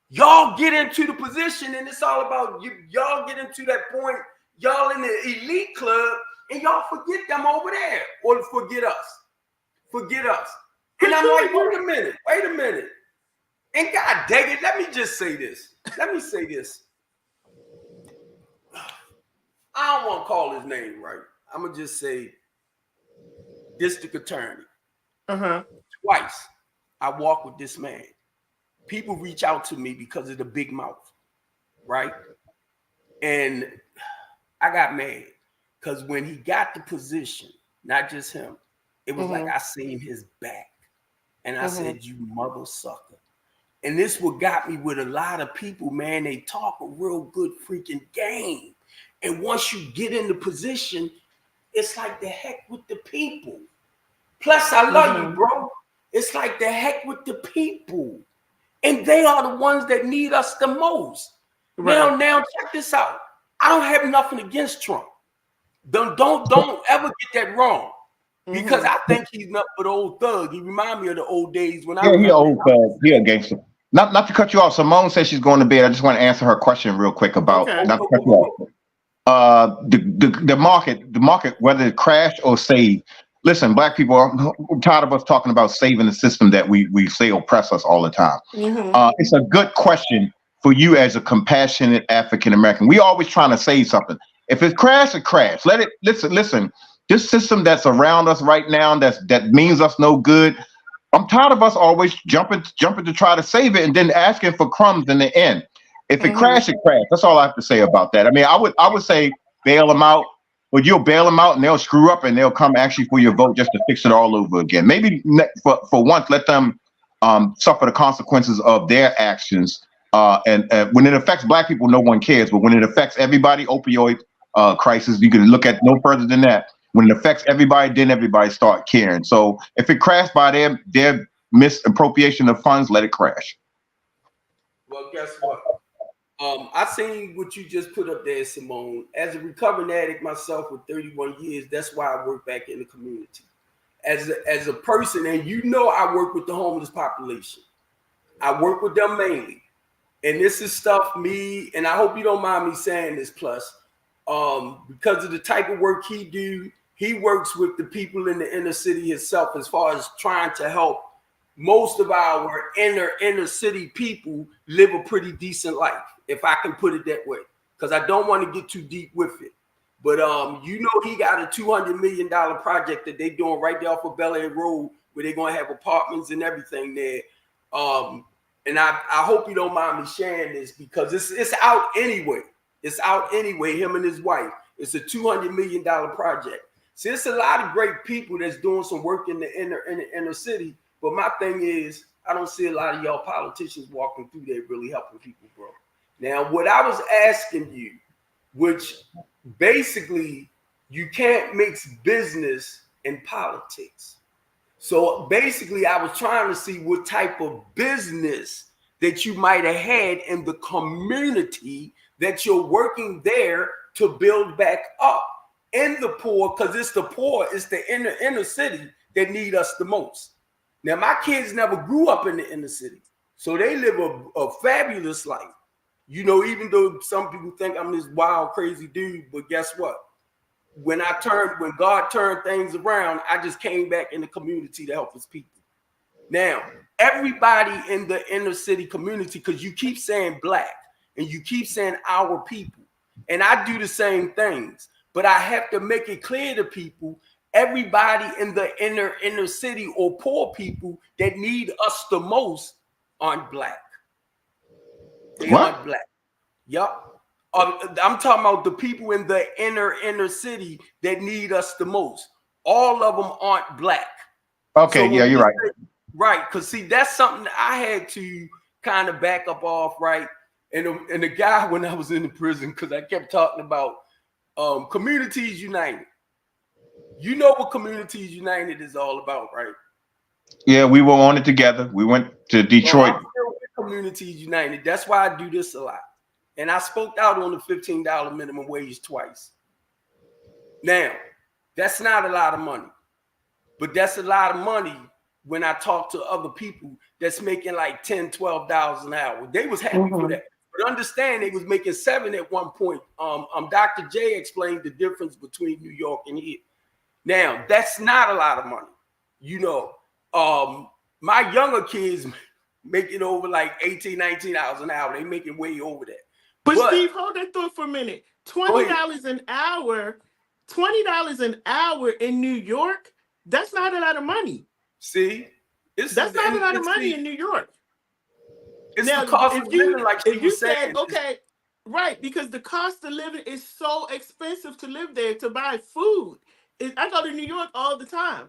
Y'all get into the position, and it's all about you. Y'all get into that point. Y'all in the elite club, and y'all forget them over there, or forget us. Forget us. And I'm like, wait a minute. And God dang it, let me just say this. Let me say this. I don't want to call his name right. I'm going to just say district attorney. Uh-huh. Twice I walk with this man. People reach out to me because of the big mouth, right? And I got mad because when he got the position, not just him, it was like I seen his back. And I said, you mother sucker. And this what got me with a lot of people, man. They talk a real good freaking game. And once you get in the position, it's like the heck with the people. Plus, I love you, bro. It's like the heck with the people. And they are the ones that need us the most. Right. Now, check this out. I don't have nothing against Trump. Don't ever get that wrong. Because I think he's not but old thug. He remind me of the old days when I Yeah, he remember. old thug. He a gangster. Not to cut you off. Simone says she's going to bed. I just want to answer her question real quick about Okay. not to cut you off. The market, whether it crash or save. Listen, black people, I'm tired of us talking about saving the system that we say oppress us all the time. It's a good question for you as a compassionate African American. We always trying to save something. If it crash, it crash. Let it listen. This system that's around us right now that means us no good. I'm tired of us always jumping to try to save it and then asking for crumbs in the end. If it crash, it crash. That's all I have to say about that. I mean, I would say bail them out, but you'll bail them out and they'll screw up and they'll come actually for your vote just to fix it all over again. Maybe for once, let them suffer the consequences of their actions. And when it affects black people, no one cares. But when it affects everybody, opioid crisis, you can look at no further than that. When it affects everybody, then everybody start caring. So if it crashed by their misappropriation of funds, let it crash. Well, guess what? I seen what you just put up there, Simone. As a recovering addict myself with 31 years, that's why I work back in the community. As a person, and you know I work with the homeless population. I work with them mainly. And this is stuff and I hope you don't mind me saying this, Plus, because of the type of work he do, he works with the people in the inner city itself as far as trying to help most of our inner city people live a pretty decent life, if I can put it that way, because I don't want to get too deep with it. But you know, he got a $200 million project that they doing right there off of Bel Air Road, where they're gonna have apartments and everything there. and I hope you don't mind me sharing this because it's out anyway. It's out anyway. Him and his wife. It's a $200 million project. See, it's a lot of great people that's doing some work in the inner city. But my thing is, I don't see a lot of y'all politicians walking through there really helping people, bro. Now, what I was asking you, which basically you can't mix business and politics. So basically, I was trying to see what type of business that you might have had in the community that you're working there to build back up in the poor, because it's the poor, it's the inner city that need us the most. Now, my kids never grew up in the inner city, so they live a fabulous life. You know, even though some people think I'm this wild, crazy dude, but guess what? When God turned things around, I just came back in the community to help his people. Now, everybody in the inner city community, because you keep saying black and you keep saying our people, and I do the same things, but I have to make it clear to people, everybody in the inner city or poor people that need us the most aren't black. They aren't black. Yup. I'm talking about the people in the inner city that need us the most. All of them aren't black. Okay, so yeah, you're right. Right, because see, that's something that I had to kind of back up off, right? And the guy, when I was in the prison, because I kept talking about Communities United. You know what Communities United is all about, right? Yeah, we were on it together. We went to Detroit. I'm still with Communities United. That's why I do this a lot. And I spoke out on the $15 minimum wage twice. Now, that's not a lot of money, but that's a lot of money when I talk to other people that's making like $10, $12 an hour. They was happy for that. But understand, they was making $7 at one point. Dr. J explained the difference between New York and here. Now, that's not a lot of money. You know, my younger kids making over like $18, $19 an hour. They making way over that. But Steve, hold that thought for a minute. $20 an hour, $20 an hour in New York, that's not a lot of money. See? That's not a lot of money in New York. It's now, the cost of living, like if you said, said, okay, right, because the cost of living is so expensive to live there, to buy food. I go to New York all the time.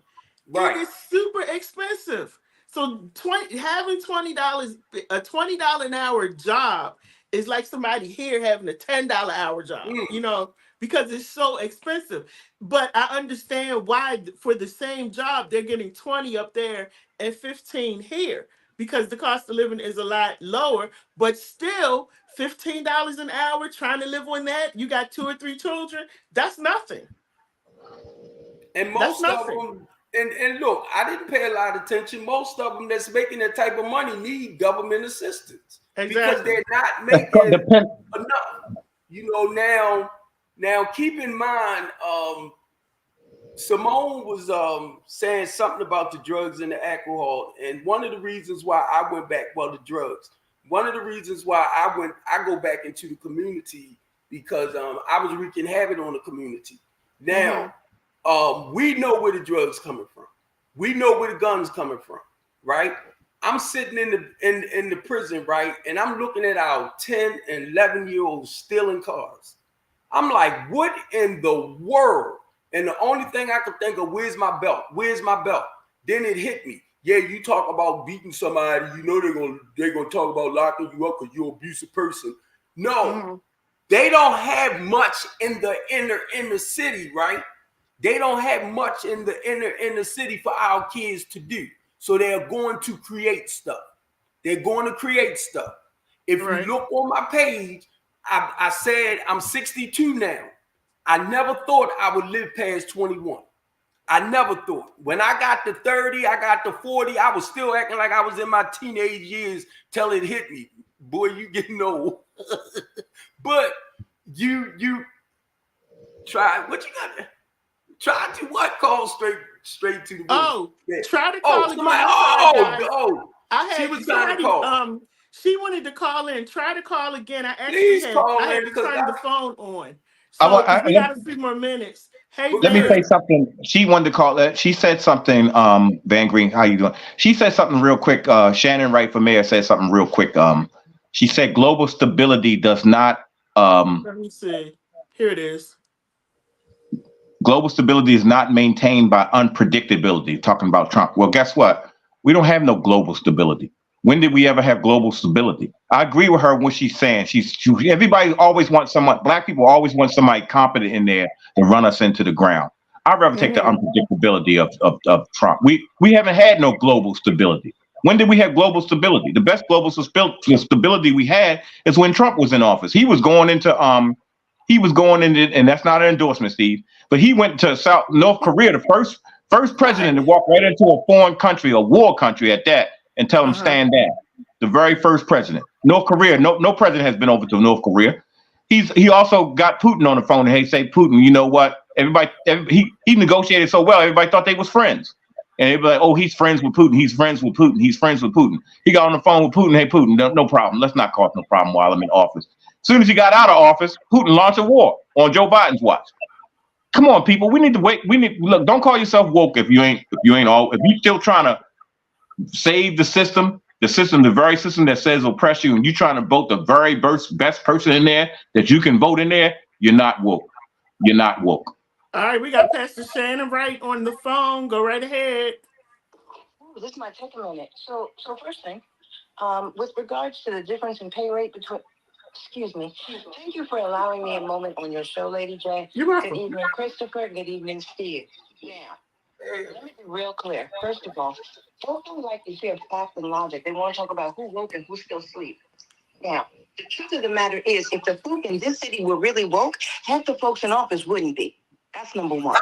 Right. It is super expensive. So having $20, a $20 an hour job is like somebody here having a $10 hour job, you know, because it's so expensive. But I understand why for the same job, they're getting 20 up there and 15 here, because the cost of living is a lot lower, but still $15 an hour trying to live on that. You got 2 or 3 children. That's nothing. And most of them, and look, I didn't pay a lot of attention. Most of them that's making that type of money need government assistance. Because they're not making enough. You know, now keep in mind, Simone was saying something about the drugs and the alcohol. And one of the reasons why I went back, the drugs. One of the reasons why I go back into the community because I was wreaking havoc on the community. Now, we know where the drugs coming from. We know where the guns coming from, right? I'm sitting in the prison, right? And I'm looking at our 10 and 11-year-olds stealing cars. I'm like, what in the world? And the only thing I could think of, where's my belt? Where's my belt? Then it hit me. Yeah, you talk about beating somebody, you know they're gonna talk about locking you up because you're an abusive person. No, they don't have much in the inner city, right? They don't have much in the inner city for our kids to do. So they're going to create stuff. They're going to create stuff. If you look on my page, I said I'm 62 now. I never thought I would live past 21. I never thought. When I got to 30, I got to 40, I was still acting like I was in my teenage years till it hit me. Boy, you getting old. But you try, what you got to try to what? Call straight to the voice. Try to call again. She was trying to call. She wanted to call in. Try to call again. I actually had to turn the phone on. So, because we got a few more minutes. Hey, But let me Van. say something. She wanted to call that. She said something. Van Green, how you doing? She said something real quick. Shannon Wright for mayor said something real quick. She said global stability does not. Let me see. Here it is. Global stability is not maintained by unpredictability. Talking about Trump. Well, guess what? We don't have no global stability. When did we ever have global stability? I agree with her when she's saying everybody always wants someone. Black people always want somebody competent in there to run us into the ground. I'd rather take the unpredictability of Trump. We haven't had no global stability. When did we have global stability? The best global stability we had is when Trump was in office. He was going into, and that's not an endorsement, Steve, but he went to North Korea, the first president to walk right into a foreign country, a war country at that, and tell them stand down. The very first president. North Korea, no president has been over to North Korea. He also got Putin on the phone and he say, Putin, you know what? He negotiated so well, everybody thought they was friends. And they'd be like, oh, he's friends with Putin. He's friends with Putin. He's friends with Putin. He got on the phone with Putin. Hey, Putin, no problem. Let's not cause no problem while I'm in office. As soon as he got out of office, Putin launched a war on Joe Biden's watch. Come on, people. We need to wait. Look. Don't call yourself woke if you're still trying to save the system, the very system that says oppress you, and you're trying to vote the very best person in there that you can vote in there. You're not woke. You're not woke. All right, we got Pastor Shannon Wright on the phone. Go right ahead. Ooh, this might take a minute. So first thing, with regards to the difference in pay rate between, excuse me, thank you for allowing me a moment on your show, Lady J. You're welcome. Good evening, Christopher. Good evening, Steve. Now, let me be real clear. First of all, folks don't like to hear fact and logic. They want to talk about who woke and who still sleep. Now, the truth of the matter is, if the folk in this city were really woke, half the folks in office wouldn't be. That's number one.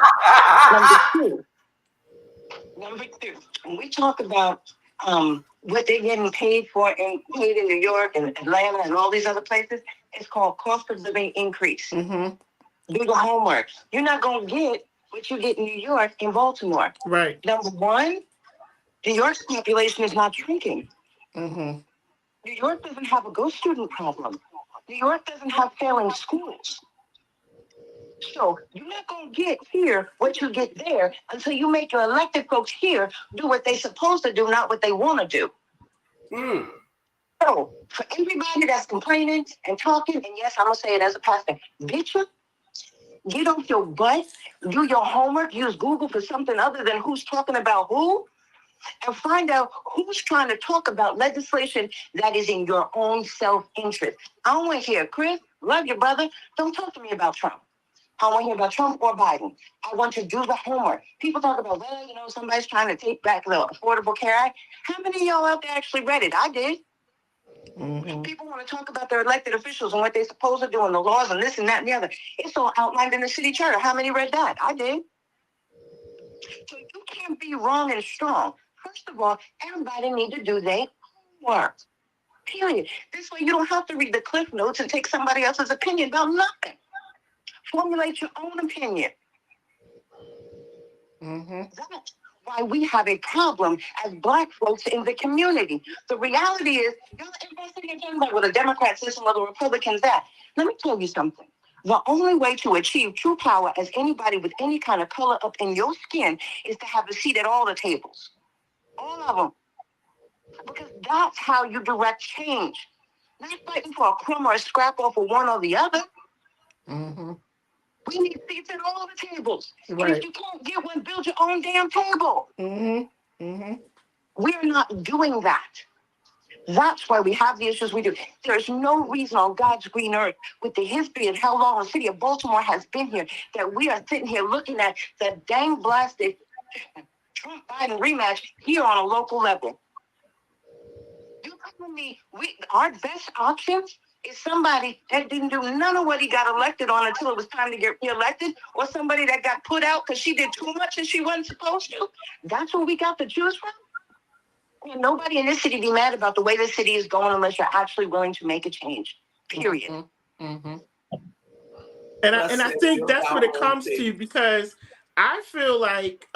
Number two, when we talk about what they're getting paid in New York and Atlanta and all these other places, it's called cost of living increase. Do the homework. You're not going to get what you get in New York and Baltimore. Right. Number one, New York's population is not shrinking. New York doesn't have a ghost student problem. New York doesn't have failing schools. So you're not going to get here what you get there until you make your elected folks here do what they're supposed to do, not what they want to do. So for everybody that's complaining and talking, and yes, I'm going to say it as a pastor, bitch, get off your butt, do your homework, use Google for something other than who's talking about who, and find out who's trying to talk about legislation that is in your own self-interest. I don't want to hear, Chris, love your brother, don't talk to me about Trump. I want to hear about Trump or Biden. I want to do the homework. People talk about, well, somebody's trying to take back the Affordable Care Act. How many of y'all out there actually read it? I did. People want to talk about their elected officials and what they're supposed to do and the laws and this and that and the other. It's all outlined in the city charter. How many read that? I did. So you can't be wrong and strong. First of all, everybody needs to do their homework. Period. This way you don't have to read the cliff notes and take somebody else's opinion about nothing. Formulate your own opinion. That's why we have a problem as Black folks in the community. The reality is, everybody's sitting here talking about what a Democrat system or the Republicans that. Let me tell you something. The only way to achieve true power as anybody with any kind of color up in your skin is to have a seat at all the tables. All of them. Because that's how you direct change. Not fighting for a crumb or a scrap off of one or the other. We need seats at all the tables. Right. And if you can't get one, build your own damn table. We're not doing that. That's why we have the issues we do. There's no reason on God's green earth, with the history and how long the city of Baltimore has been here, that we are sitting here looking at the dang blasted Trump-Biden rematch here on a local level. You telling me our best options is somebody that didn't do none of what he got elected on until it was time to get reelected, or somebody that got put out because she did too much and she wasn't supposed to? That's what we got to choose from? And nobody in this city be mad about the way this city is going unless you're actually willing to make a change. Period. And I think that's what it comes to, because I feel like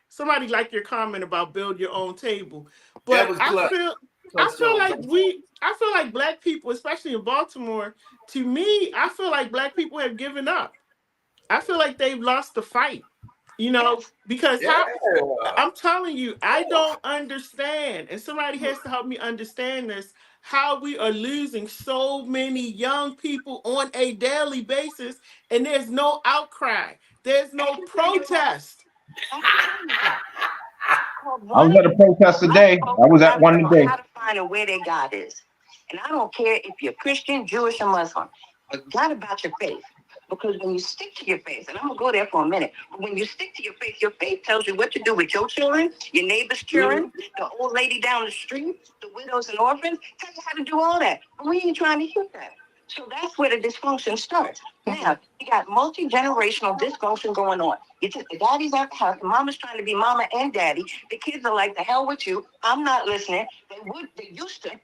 somebody liked your comment about build your own table, but I touched feel on. like black people, especially in Baltimore, to me, I feel like black people have given up. I feel like they've lost the fight, because Yeah. I'm telling you, I don't understand, and somebody has to help me understand this, how we are losing so many young people on a daily basis, and there's no outcry, there's no protest. I can tell you that. I was at a protest Black today. folks I was at have to one know today. how to find out where their God is. And I don't care if you're Christian, Jewish, or Muslim. Forget about your faith. Because when you stick to your faith, and I'm going to go there for a minute, but when you stick to your faith tells you what to do with your children, your neighbor's children, the old lady down the street, the widows and orphans, tells you how to do all that. But we ain't trying to hear that. So that's where the dysfunction starts. Now, you got multi-generational dysfunction going on. You took the daddy's out the house, the mama's trying to be mama and daddy. The kids are like, the hell with you. I'm not listening. They used to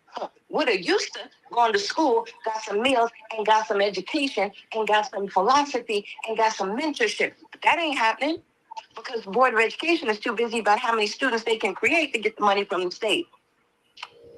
going to school, got some meals, and got some education, and got some philosophy, and got some mentorship. But that ain't happening because the Board of Education is too busy about how many students they can create to get the money from the state.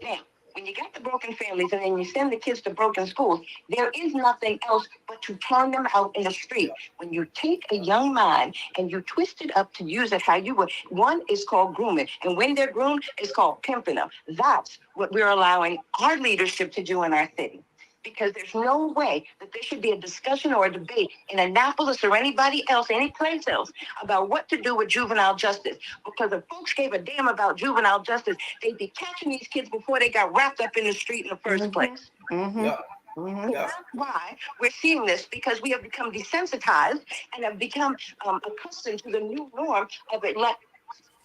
Now, when you got the broken families and then you send the kids to broken schools, there is nothing else but to turn them out in the street. When you take a young mind and you twist it up to use it how you would, one is called grooming. And when they're groomed, it's called pimping them. That's what we're allowing our leadership to do in our city. Because there's no way that there should be a discussion or a debate in Annapolis or anybody else, any place else, about what to do with juvenile justice. Because if folks gave a damn about juvenile justice, they'd be catching these kids before they got wrapped up in the street in the first place. Yeah. So that's why we're seeing this, because we have become desensitized and have become accustomed to the new norm of it. Like,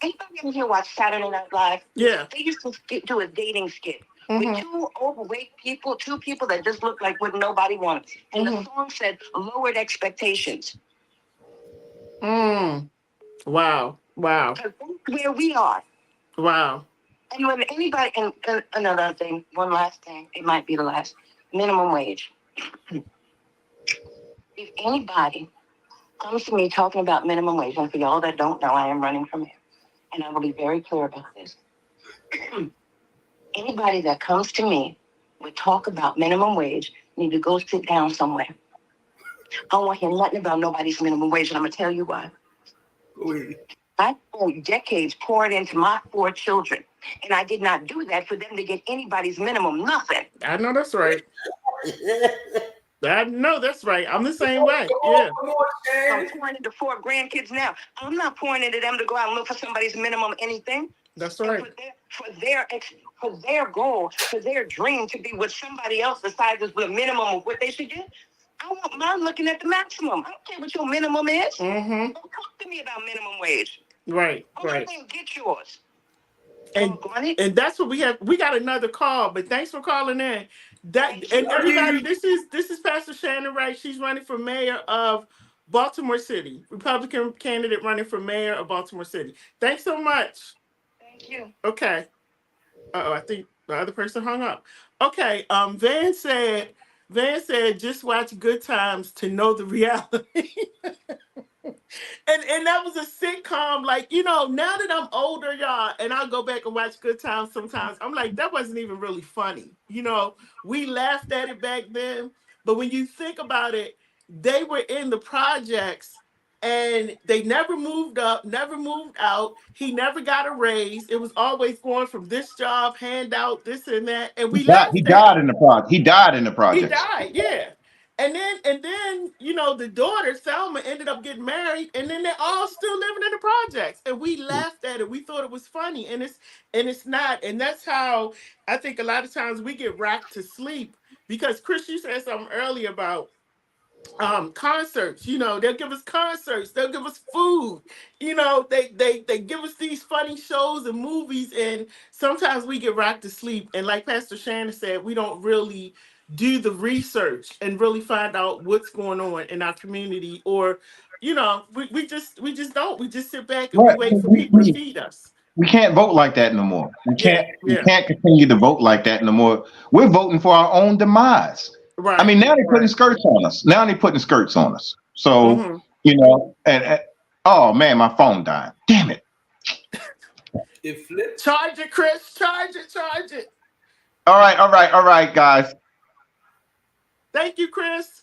anybody ever here watch Saturday Night Live? Yeah. They used to do a dating skit. With two overweight people, two people that just look like what nobody wants. And the song said, lowered expectations. Wow. Wow. Because that's where we are. Wow. And when anybody, and another thing, one last thing, it might be the last, minimum wage. If anybody comes to me talking about minimum wage, and for y'all that don't know, I am running from here, and I will be very clear about this. Anybody that comes to me with talk about minimum wage need to go sit down somewhere. I don't want to hear nothing about nobody's minimum wage, and I'm going to tell you why. I spent decades pouring into my 4 children, and I did not do that for them to get anybody's minimum, nothing. I know that's right. I know that's right. I'm the same way. Yeah. I'm pouring into 4 grandkids now. I'm not pouring into them to go out and look for somebody's minimum anything. That's right. For their goal, for their dream to be what somebody else decides is the minimum of what they should get. I want mine looking at the maximum. I don't care what your minimum is. Don't talk to me about minimum wage. Right. Go Right. out there and get yours. And that's what we have. We got another call, but thanks for calling in. And everybody, this is Pastor Shannon Wright. She's running for mayor of Baltimore City, Republican candidate running for mayor of Baltimore City. Thanks so much. Thank you. Okay. I think the other person hung up. Okay. Van said, just watch Good Times to know the reality. And that was a sitcom. Like, now that I'm older, y'all, and I'll go back and watch Good Times sometimes, I'm like, that wasn't even really funny. We laughed at it back then. But when you think about it, they were in the projects and they never moved up, never moved out. He never got a raise. It was always going from this job, handout, this and that. And we laughed at it. He died in the project. He died in the project. He died, yeah. And then, the daughter, Selma, ended up getting married, and then they're all still living in the projects. And we laughed at it. We thought it was funny, and it's not. And that's how I think a lot of times we get rocked to sleep. Because Chris, you said something earlier about concerts. They'll give us concerts, they'll give us food, they give us these funny shows and movies, and sometimes we get rocked to sleep. And like Pastor Shannon said, we don't really do the research and really find out what's going on in our community, or we just don't. We just sit back and we wait for people to feed us. We can't vote like that no more. We can't continue to vote like that no more. We're voting for our own demise. Right. I mean, now they're putting skirts on us. So, and oh man, my phone died. Damn it. It flipped. Charge it, Chris. Charge it. All right, guys. Thank you, Chris.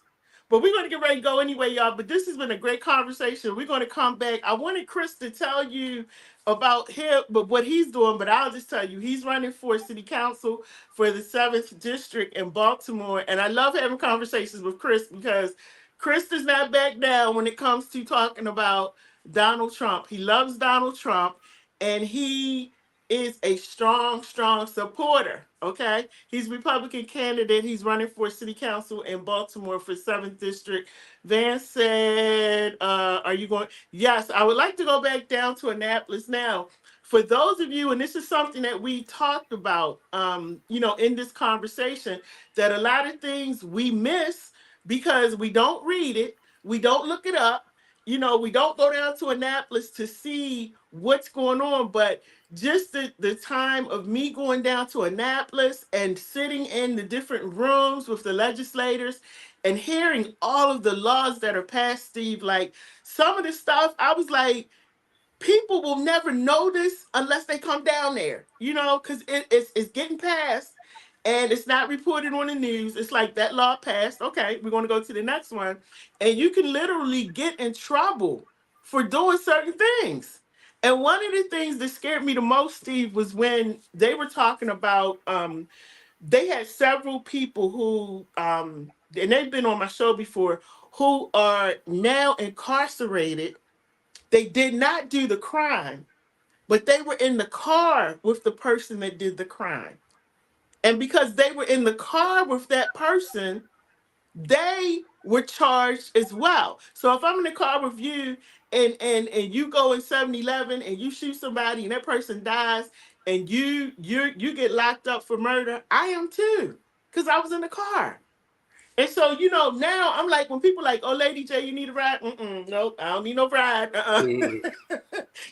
But we're going to get ready to go anyway, y'all. But this has been a great conversation. We're going to come back. I wanted Chris to tell you about him, but what he's doing. But I'll just tell you, he's running for city council for the 7th district in Baltimore. And I love having conversations with Chris because Chris does not back down when it comes to talking about Donald Trump. He loves Donald Trump, and he is a strong supporter. Okay, he's Republican candidate. He's running for city council in Baltimore for 7th district. Van said, "Are you going?" Yes, I would like to go back down to Annapolis now. For those of you, and this is something that we talked about, in this conversation, that a lot of things we miss because we don't read it, we don't look it up. We don't go down to Annapolis to see what's going on, but just the time of me going down to Annapolis and sitting in the different rooms with the legislators and hearing all of the laws that are passed, Steve, like some of the stuff, I was like, people will never know this unless they come down there, because it's getting passed and it's not reported on the news. It's like that law passed. Okay, we're going to go to the next one. And you can literally get in trouble for doing certain things. And one of the things that scared me the most, Steve, was when they were talking about, they had several people who, and they've been on my show before, who are now incarcerated. They did not do the crime, but they were in the car with the person that did the crime. And because they were in the car with that person, they were charged as well. So if I'm in the car with you and you go in 7-Eleven and you shoot somebody and that person dies and you get locked up for murder, I am too, because I was in the car. And so, now I'm like, when people like, "Oh, Lady J, you need a ride?" Nope, I don't need no ride.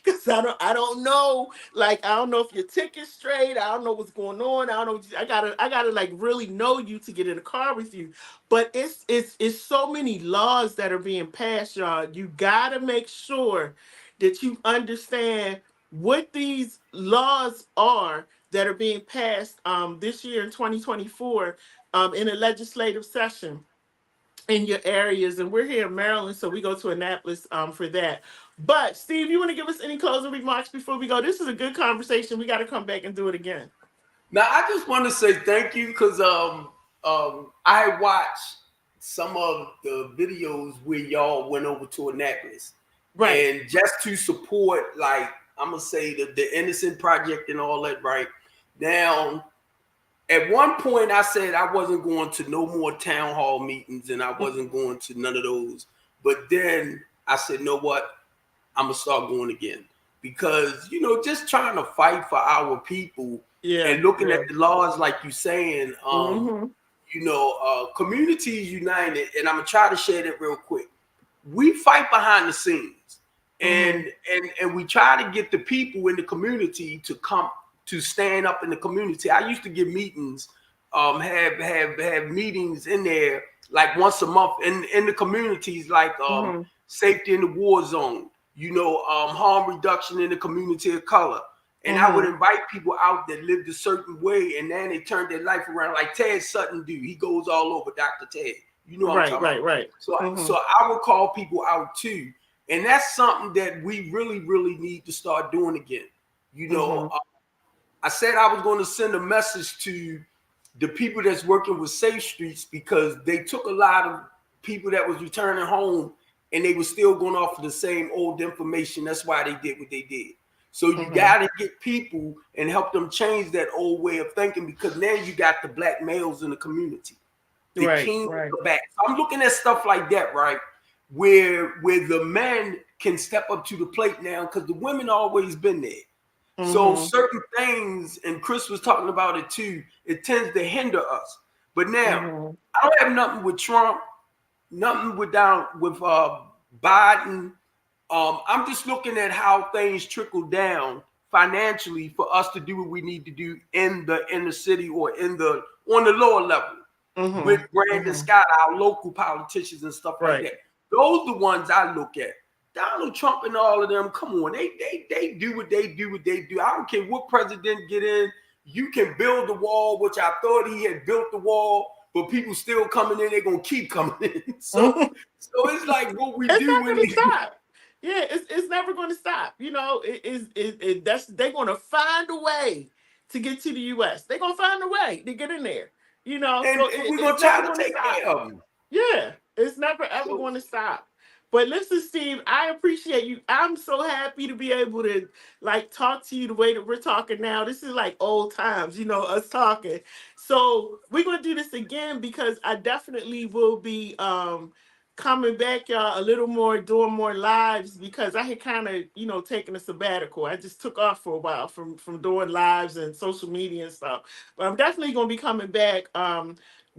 Because I don't know. Like, I don't know if your ticket's straight. I don't know what's going on. I don't know. I gotta like really know you to get in a car with you. But it's so many laws that are being passed, y'all. You gotta make sure that you understand what these laws are that are being passed this year in 2024 in a legislative session in your areas. And we're here in Maryland, so we go to Annapolis for that. But Steve, you want to give us any closing remarks before we go? This is a good conversation. We got to come back and do it again. Now, I just want to say thank you because I watched some of the videos where y'all went over to Annapolis. Right. And just to support, like, I'm going to say the Innocent Project and all that, right? Now, at one point, I said I wasn't going to no more town hall meetings and I wasn't going to none of those. But then I said, "Know what? I'm going to start going again." Because, just trying to fight for our people and looking at the laws, like you saying, Communities United, and I'm going to try to share that real quick. We fight behind the scenes and we try to get the people in the community to come to stand up in the community. I used to give meetings, have meetings in there like once a month in the communities, like safety in the war zone, harm reduction in the community of color. And I would invite people out that lived a certain way, and then they turned their life around, like Ted Sutton do. He goes all over, Dr. Ted. You know what I'm talking about. Right. So I would call people out too. And that's something that we really, really need to start doing again. I said I was going to send a message to the people that's working with Safe Streets because they took a lot of people that was returning home and they were still going off of the same old information. That's why they did what they did. So you got to get people and help them change that old way of thinking, because now you got the black males in the community. The king back. So I'm looking at stuff like that, right? Where the men can step up to the plate now, because the women always been there. So certain things, and Chris was talking about it too, it tends to hinder us. But now, I don't have nothing with Trump, nothing with Biden. I'm just looking at how things trickle down financially for us to do what we need to do in the city or on the lower level with Brandon Scott, our local politicians and stuff like that. Those are the ones I look at. Donald Trump and all of them, come on, they do what they do. I don't care what president get in. you can build the wall, which I thought he had built the wall, but people still coming in, they're gonna keep coming in. So it's like what we It's do not when going to stop. Yeah, it's never going to stop. You know, that's they're going to find a way to get to the U.S. They're going to find a way to get in there. You know, and so we're it's gonna never try to going to take stop. care of them. Yeah, it's never ever So going to stop. But listen, Steve, I appreciate you. I'm so happy to be able to like talk to you the way that we're talking now. This is like old times, you know, us talking. So we're gonna do this again because I definitely will be coming back, y'all, a little more, doing more lives because I had kind of, you know, taken a sabbatical. I just took off for a while from doing lives and social media and stuff. But I'm definitely gonna be coming back.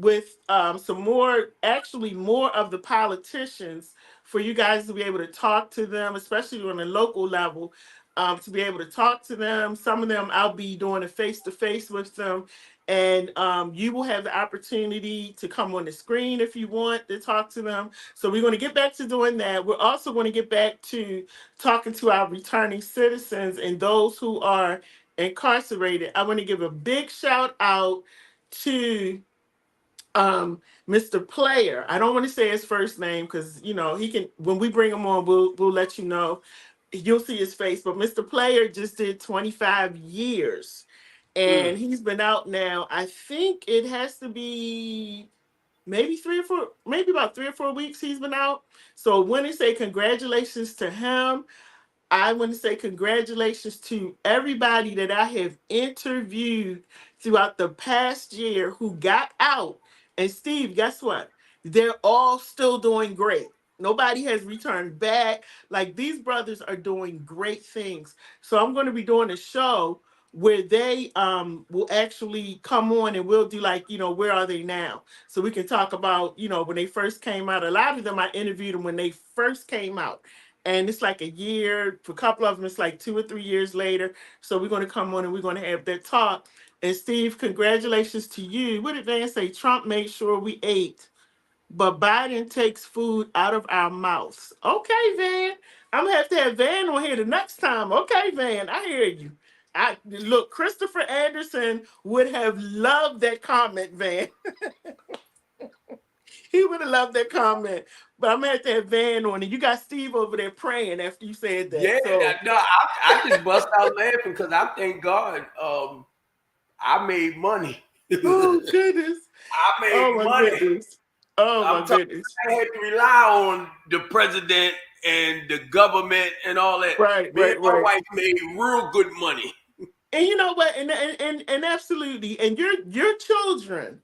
With some more, actually more of the politicians for you guys to be able to talk to them, especially on a local level, to be able to talk to them. Some of them I'll be doing a face to face with them. And you will have the opportunity to come on the screen if you want to talk to them. So we're going to get back to doing that. We're also going to get back to talking to our returning citizens and those who are incarcerated. I want to give a big shout out to Mr. Player. I don't want to say his first name because you know he can. When we bring him on, we'll let you know. You'll see his face. But Mr. Player just did 25 years, and he's been out now. I think it has to be maybe 3 or 4, maybe about 3 or 4 weeks he's been out. So when they say congratulations to him, I want to say congratulations to everybody that I have interviewed throughout the past year who got out. And Steve, guess what? They're all still doing great. Nobody has returned back. Like these brothers are doing great things. So I'm going to be doing a show where they will actually come on and we'll do like, you know, where are they now? So we can talk about, you know, when they first came out. A lot of them I interviewed them when they first came out and it's like a year. For a couple of them, it's like 2 or 3 years later. So we're going to come on and we're going to have that talk. And Steve, congratulations to you. What did Van say? Trump made sure we ate, but Biden takes food out of our mouths. Okay, Van. I'm gonna have to have Van on here the next time. Okay, Van, I hear you. I look, Christopher Anderson would have loved that comment, Van. He would have loved that comment. But I'm gonna have to have Van on, and you got Steve over there praying after you said that. Yeah, So no, I just bust out laughing because I thank God I made money. oh goodness. I Oh made my money. goodness. Oh I'm my talking, goodness. I had to rely on the president and the government and all that. Right, Me and right, my right. wife made real good money. And you know what? And absolutely. And your children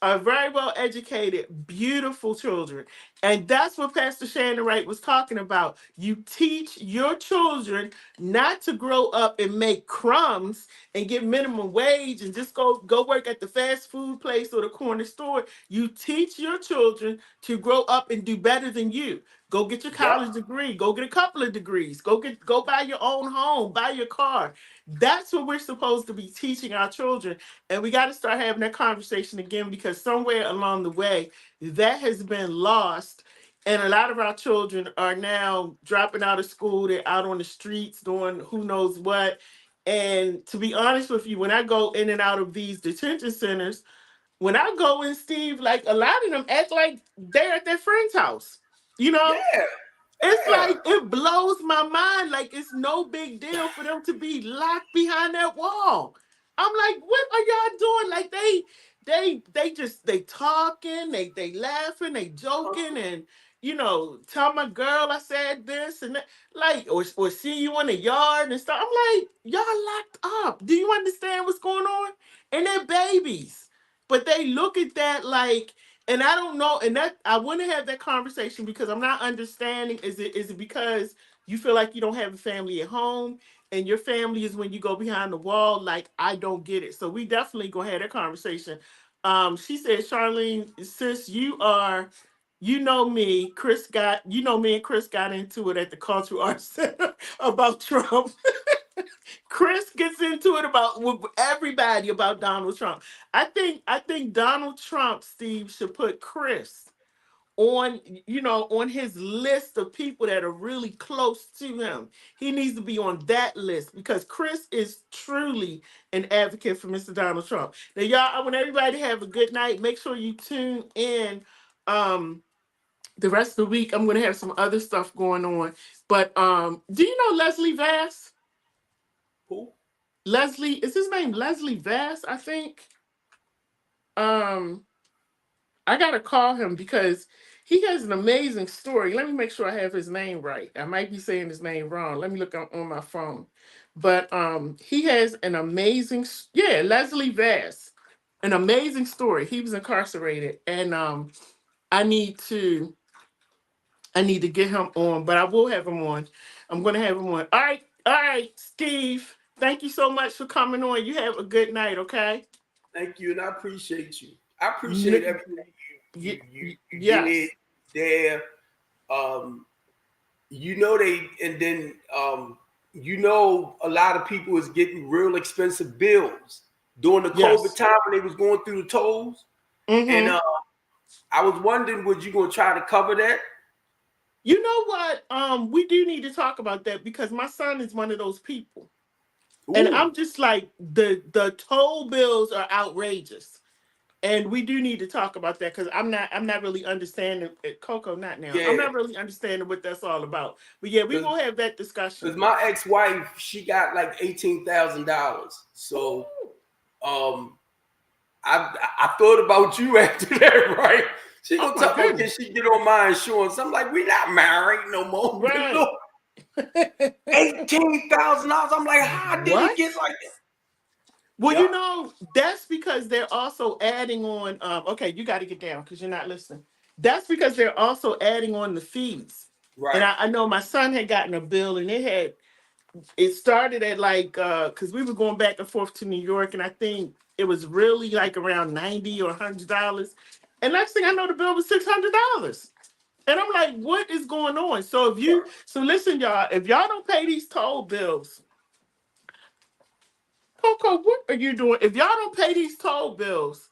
are very well educated, beautiful children. And that's what Pastor Shannon Wright was talking about. You teach your children not to grow up and make crumbs and get minimum wage and just go work at the fast food place or the corner store. You teach your children to grow up and do better than you. Go get your Yep. college degree. Go get a couple of degrees. Go buy your own home. Buy your car. That's what we're supposed to be teaching our children. And we got to start having that conversation again because somewhere along the way that has been lost. And a lot of our children are now dropping out of school. They're out on the streets doing who knows what. And to be honest with you, when I go in and out of these detention centers, when I go in, Steve, like a lot of them act like they're at their friend's house. You know, Yeah. it's Yeah. like it blows my mind. Like it's no big deal for them to be locked behind that wall. I'm like, what are y'all doing? Like they talking, they laughing, they joking, and you know, tell my girl I said this and that, like, or see you in the yard and stuff. I'm like, y'all locked up. Do you understand what's going on? And they're babies, but they look at that like. And I don't know, and that I want to have that conversation because I'm not understanding. Is it because you feel like you don't have a family at home, and your family is when you go behind the wall? Like I don't get it. So we definitely gonna have that conversation. She said, Charlene, sis, you know me, you know me and Chris got into it at the Cultural Arts Center about Trump. Chris gets into it about with everybody about Donald Trump. I think Donald Trump, Steve, should put Chris on, you know, on his list of people that are really close to him. He needs to be on that list because Chris is truly an advocate for Mr. Donald Trump. Now, y'all, I want everybody to have a good night. Make sure you tune in the rest of the week. I'm going to have some other stuff going on. But do you know Leslie Vass? Who? Leslie, is his name Leslie Vass, I think? I gotta call him because he has an amazing story. Let me make sure I have his name right. I might be saying his name wrong. Let me look on my phone. But he has an amazing, yeah, Leslie Vass, an amazing story. He was incarcerated, and I need to get him on, but I will have him on. I'm gonna have him on. All right, Steve. Thank you so much for coming on. You have a good night, okay? Thank you, and I appreciate you. I appreciate everything you Yes. did there. You know and then you know a lot of people is getting real expensive bills during the Yes. COVID time when they was going through the tolls. And I was wondering, was you gonna try to cover that? You know what? We do need to talk about that because my son is one of those people. Ooh. And I'm just like, the toll bills are outrageous. And we do need to talk about that because I'm not really understanding it. Coco, not now. Yeah. I'm not really understanding what that's all about. But yeah, we're gonna have that discussion. Because my ex-wife, she got like $18,000. So I thought about you after that, right? She gonna tell me, can she get on my insurance? I'm like, we not married no more. Right. Look, $18,000. I'm like, how did What? he get like that? Well, Yeah. you know, that's because they're also adding on. Okay, you got to get down because you're not listening. That's because they're also adding on the fees. Right. And I know my son had gotten a bill, and it started at like because we were going back and forth to New York, and I think it was really like around $90 or $100. And next thing I know, the bill was $600. And I'm like, what is going on? So listen, y'all, if y'all don't pay these toll bills, Coco, what are you doing? If y'all don't pay these toll bills,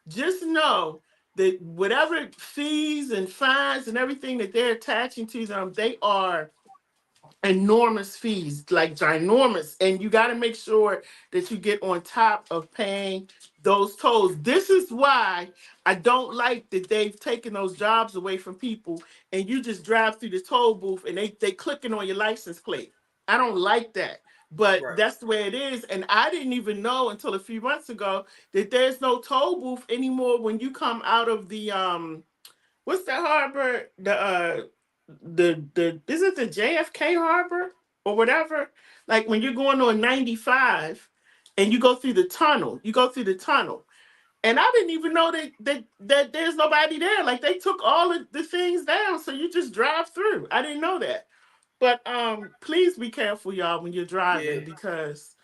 just know that whatever fees and fines and everything that they're attaching to them, they are enormous fees, like ginormous. And you got to make sure that you get on top of paying those tolls. This is why I don't like that they've taken those jobs away from people and you just drive through the toll booth and they clicking on your license plate. I don't like that. But Right. that's the way it is. And I didn't even know until a few months ago that there's no toll booth anymore when you come out of the what's that harbor? The is it the JFK harbor or whatever? Like when you're going on 95 and you go through the tunnel, And I didn't even know that there's nobody there. Like they took all of the things down, so you just drive through. I didn't know that. But please be careful, y'all, when you're driving, because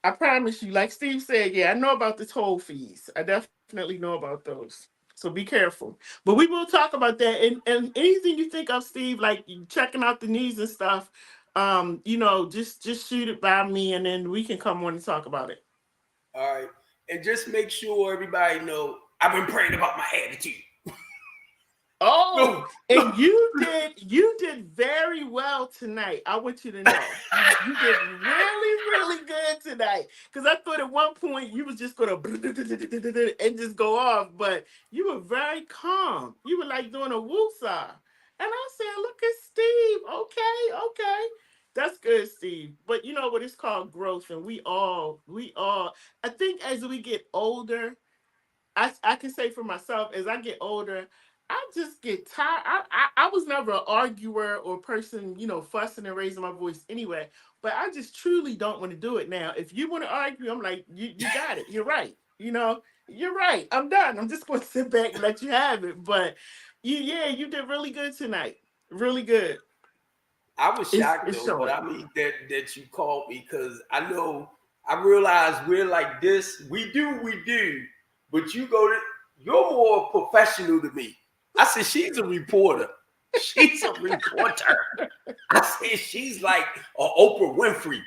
I promise you, like Steve said, yeah, I know about the toll fees. I definitely know about those. So be careful. But we will talk about that. And anything you think of, Steve, like checking out the news and stuff, just shoot it by me and then we can come on and talk about it. All right. And just make sure everybody know I've been praying about my attitude. Oh, and you did very well tonight. I want you to know you did really, really good tonight. Because I thought at one point you was just gonna and just go off, but you were very calm. You were like doing a woosah. And I said, look at Steve. Okay. That's good, Steve. But you know what? It's called growth, and we all. I think as we get older, I can say for myself, as I get older, I just get tired. I was never an arguer or person, fussing and raising my voice anyway. But I just truly don't want to do it now. If you want to argue, I'm like, you got it. You're right. You're right. I'm done. I'm just going to sit back and let you have it. But you did really good tonight. Really good. I was shocked though, but I mean that you called me because I realized we're like this. We do, but you're more professional than me. I said she's a reporter. She's a reporter. I said she's like Oprah Winfrey.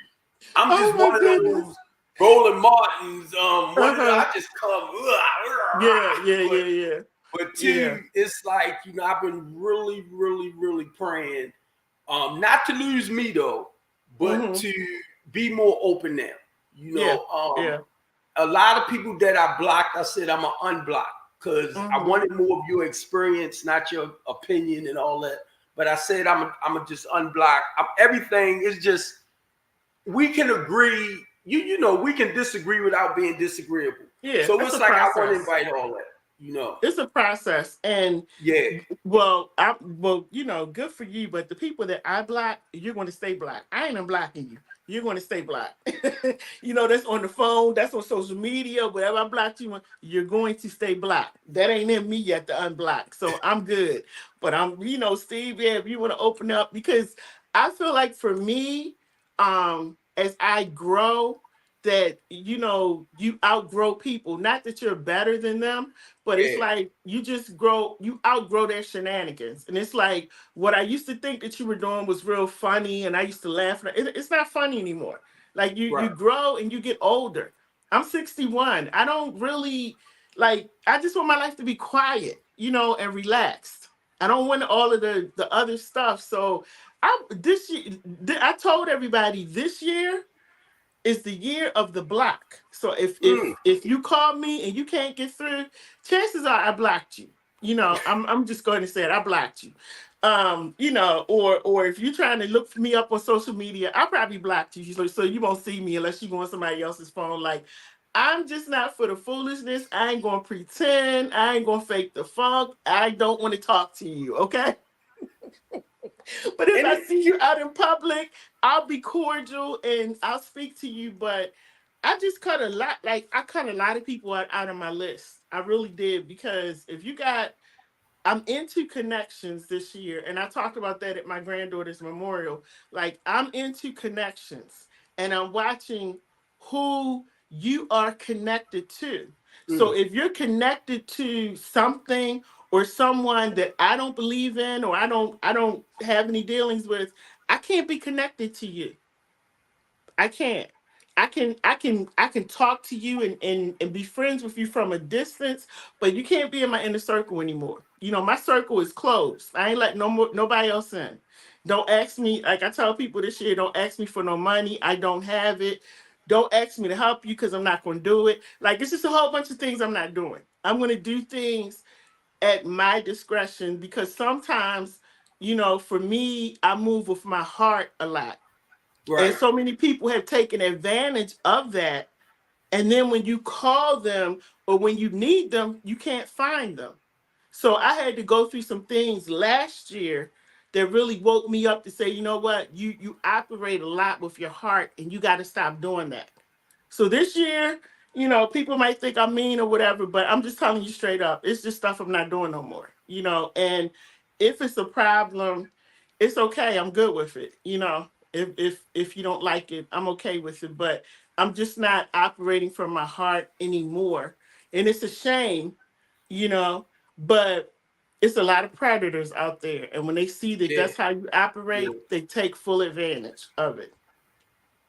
I'm just one of those Roland Martins. I just come. Yeah. But Yeah. two, it's like, you know, I've been really, really, really praying, not to lose me though, but Mm-hmm. to be more open now. You Yeah. know, Yeah. a lot of people that I blocked, I said I'm gonna unblock because I Mm-hmm. wanted more of your experience, not your opinion and all that. But I said I'm gonna just unblock. Everything is just, we can agree. You know, we can disagree without being disagreeable. Yeah. So That's it's a like I want to process. invite all that. You know, It's a process, and yeah, well, you know, good for you. But the people that I block, you're going to stay blocked. I ain't unblocking you. You're going to stay blocked. You know, that's on the phone, that's on social media. Whatever I blocked you on, you're going to stay blocked. That ain't in me yet to unblock, so I'm good. But you know, Steve, yeah, if you want to open up, because I feel like for me, as I grow, that you know, you outgrow people. Not that you're better than them, but it's yeah, like you outgrow their shenanigans. And it's like what I used to think that you were doing was real funny, and I used to laugh. It's not funny anymore. Like you right, grow and you get older. I'm 61. I don't really like. I just want my life to be quiet, you know, and relaxed. I don't want all of the other stuff. So this year, I told everybody this year is the year of the block. So mm, if you call me and you can't get through, chances are I blocked you. You know, I'm just going to say it. I blocked you. You know, or if you're trying to look for me up on social media, I probably blocked you. So you won't see me unless you go on somebody else's phone. Like, I'm just not for the foolishness. I ain't gonna pretend. I ain't gonna fake the funk. I don't want to talk to you. Okay. But if and I it, see you out in public, I'll be cordial and I'll speak to you. But I just cut a lot, like I cut a lot of people out of my list. I really did, because if you got, I'm into connections this year, and I talked about that at my granddaughter's memorial. Like, I'm into connections, and I'm watching who you are connected to. So mm, if you're connected to something or someone that I don't believe in, or I don't have any dealings with, I can't be connected to you. I can't. I can talk to you and be friends with you from a distance, but you can't be in my inner circle anymore. You know, my circle is closed. I ain't let nobody else in. Don't ask me, like I tell people this year, don't ask me for no money. I don't have it. Don't ask me to help you because I'm not gonna do it. Like, it's just a whole bunch of things I'm not doing. I'm gonna do things at my discretion, because sometimes, you know, for me, I move with my heart a lot. And right, so many people have taken advantage of that. And then when you call them or when you need them, you can't find them. So I had to go through some things last year that really woke me up to say, you know what, you operate a lot with your heart, and you got to stop doing that. So this year, you know, people might think I'm mean or whatever, but I'm just telling you straight up, it's just stuff I'm not doing no more. You know, and if it's a problem, it's okay. I'm good with it. You know, if you don't like it, I'm okay with it. But I'm just not operating from my heart anymore, and it's a shame, you know. But it's a lot of predators out there, and when they see that yeah, that's how you yeah, operate, they take full advantage of it,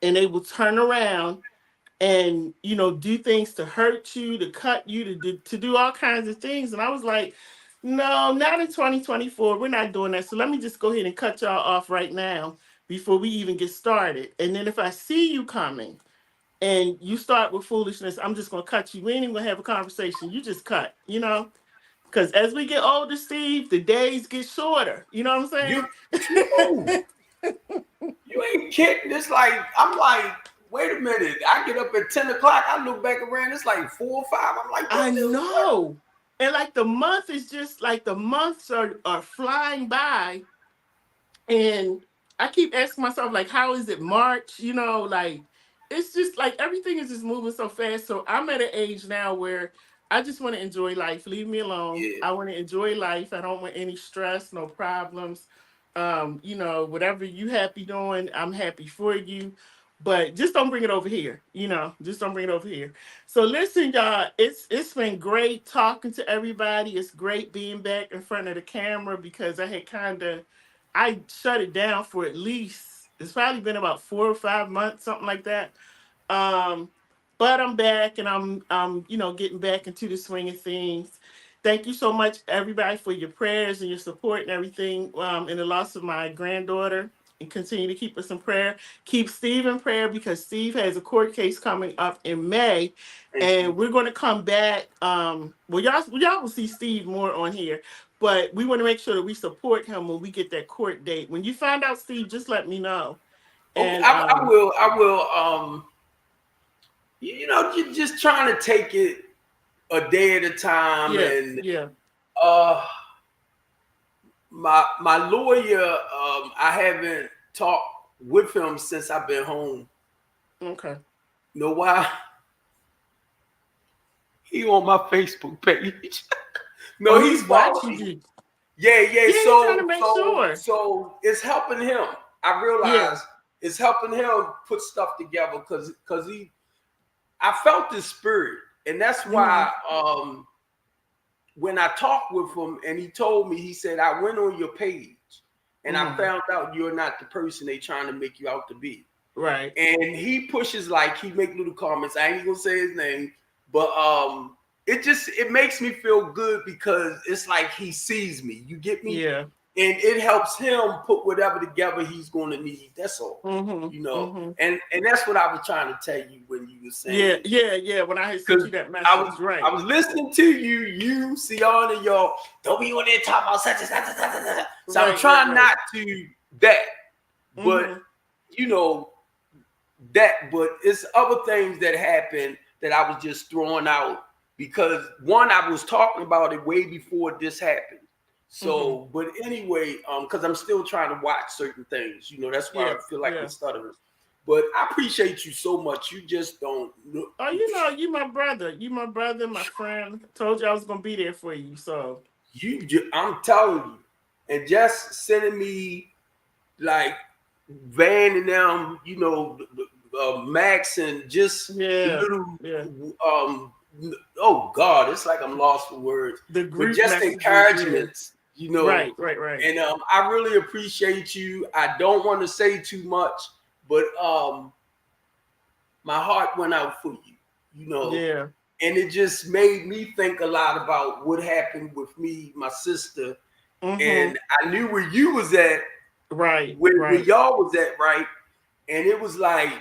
and they will turn around and, you know, do things to hurt you, to cut you, to do all kinds of things. And I was like, no, not in 2024. We're not doing that. So let me just go ahead and cut y'all off right now before we even get started. And then if I see you coming and you start with foolishness, I'm just gonna cut you. We ain't even gonna have a conversation. You just cut, you know? Because as we get older, Steve, the days get shorter. You know what you, I'm true. saying? You ain't kidding. It's like, I'm like, wait a minute. I get up at 10 o'clock. I look back around. It's like 4 or 5. I'm like, I what the what? know. And like the month is just like the months are flying by. And I keep asking myself, like, how is it March? You know, like it's just like everything is just moving so fast. So I'm at an age now where I just want to enjoy life. Leave me alone. Yeah, I want to enjoy life. I don't want any stress, no problems. You know, whatever you happy doing, I'm happy for you. But just don't bring it over here. You know, just don't bring it over here. So listen, y'all, it's been great talking to everybody. It's great being back in front of the camera, because I shut it down for at least, it's probably been about 4 or 5 months, something like that. Um, but I'm back, and I'm you know, getting back into the swing of things. thank you so much, everybody, for your prayers and your support and everything in the loss of my granddaughter. And continue to keep us in prayer. Keep Steve in prayer because Steve has a court case coming up in May, Thank and you. we're going to come back. Well, y'all will see Steve more on here, but we want to make sure that we support him when we get that court date. When you find out, Steve, just let me know. Okay, And I will. I will. You know, you're just trying to take it a day at a time, yeah, and yeah, my lawyer, I haven't talked with him since I've been home. okay. You know why? He on my Facebook page. No, Oh, he's he's following watching me. you. Yeah. Yeah, he's trying So, to make sure. so it's helping him. I Yeah. realize it's helping him put stuff together because I felt the spirit, and that's why when I talked with him and he told me, he said, I went on your page and I found out you're not the person they trying to make you out to be. Right. And he pushes, like, he make little comments. I ain't gonna say his name, but it makes me feel good because it's like he sees me. You get me? Yeah. And it helps him put whatever together he's going to need. That's all. You know, and that's what I was trying to tell you when you were saying. Yeah. When I had sent you that message, I was listening to you, Sion, and y'all. Don't be on there talking about such and such. So I'm trying not to that, but you know that. But it's other things that happen that I was just throwing out because one, I was talking about it way before this happened. So, but anyway, because I'm still trying to watch certain things, you know, that's why I feel like I'm stuttering. But I appreciate you so much. You just don't know. Oh, you know, you my brother. You my brother, my friend. Told you I was gonna be there for you. So I'm telling you, and just sending me like Van and them, you know, Max and just the little oh God, it's like I'm lost for words. The but just encouragements. You know, right. And I really appreciate you. I don't want to say too much, but my heart went out for you, you know. Yeah. And it just made me think a lot about what happened with me, my sister. And I knew where you was at. Right. Where y'all was at, right? And it was like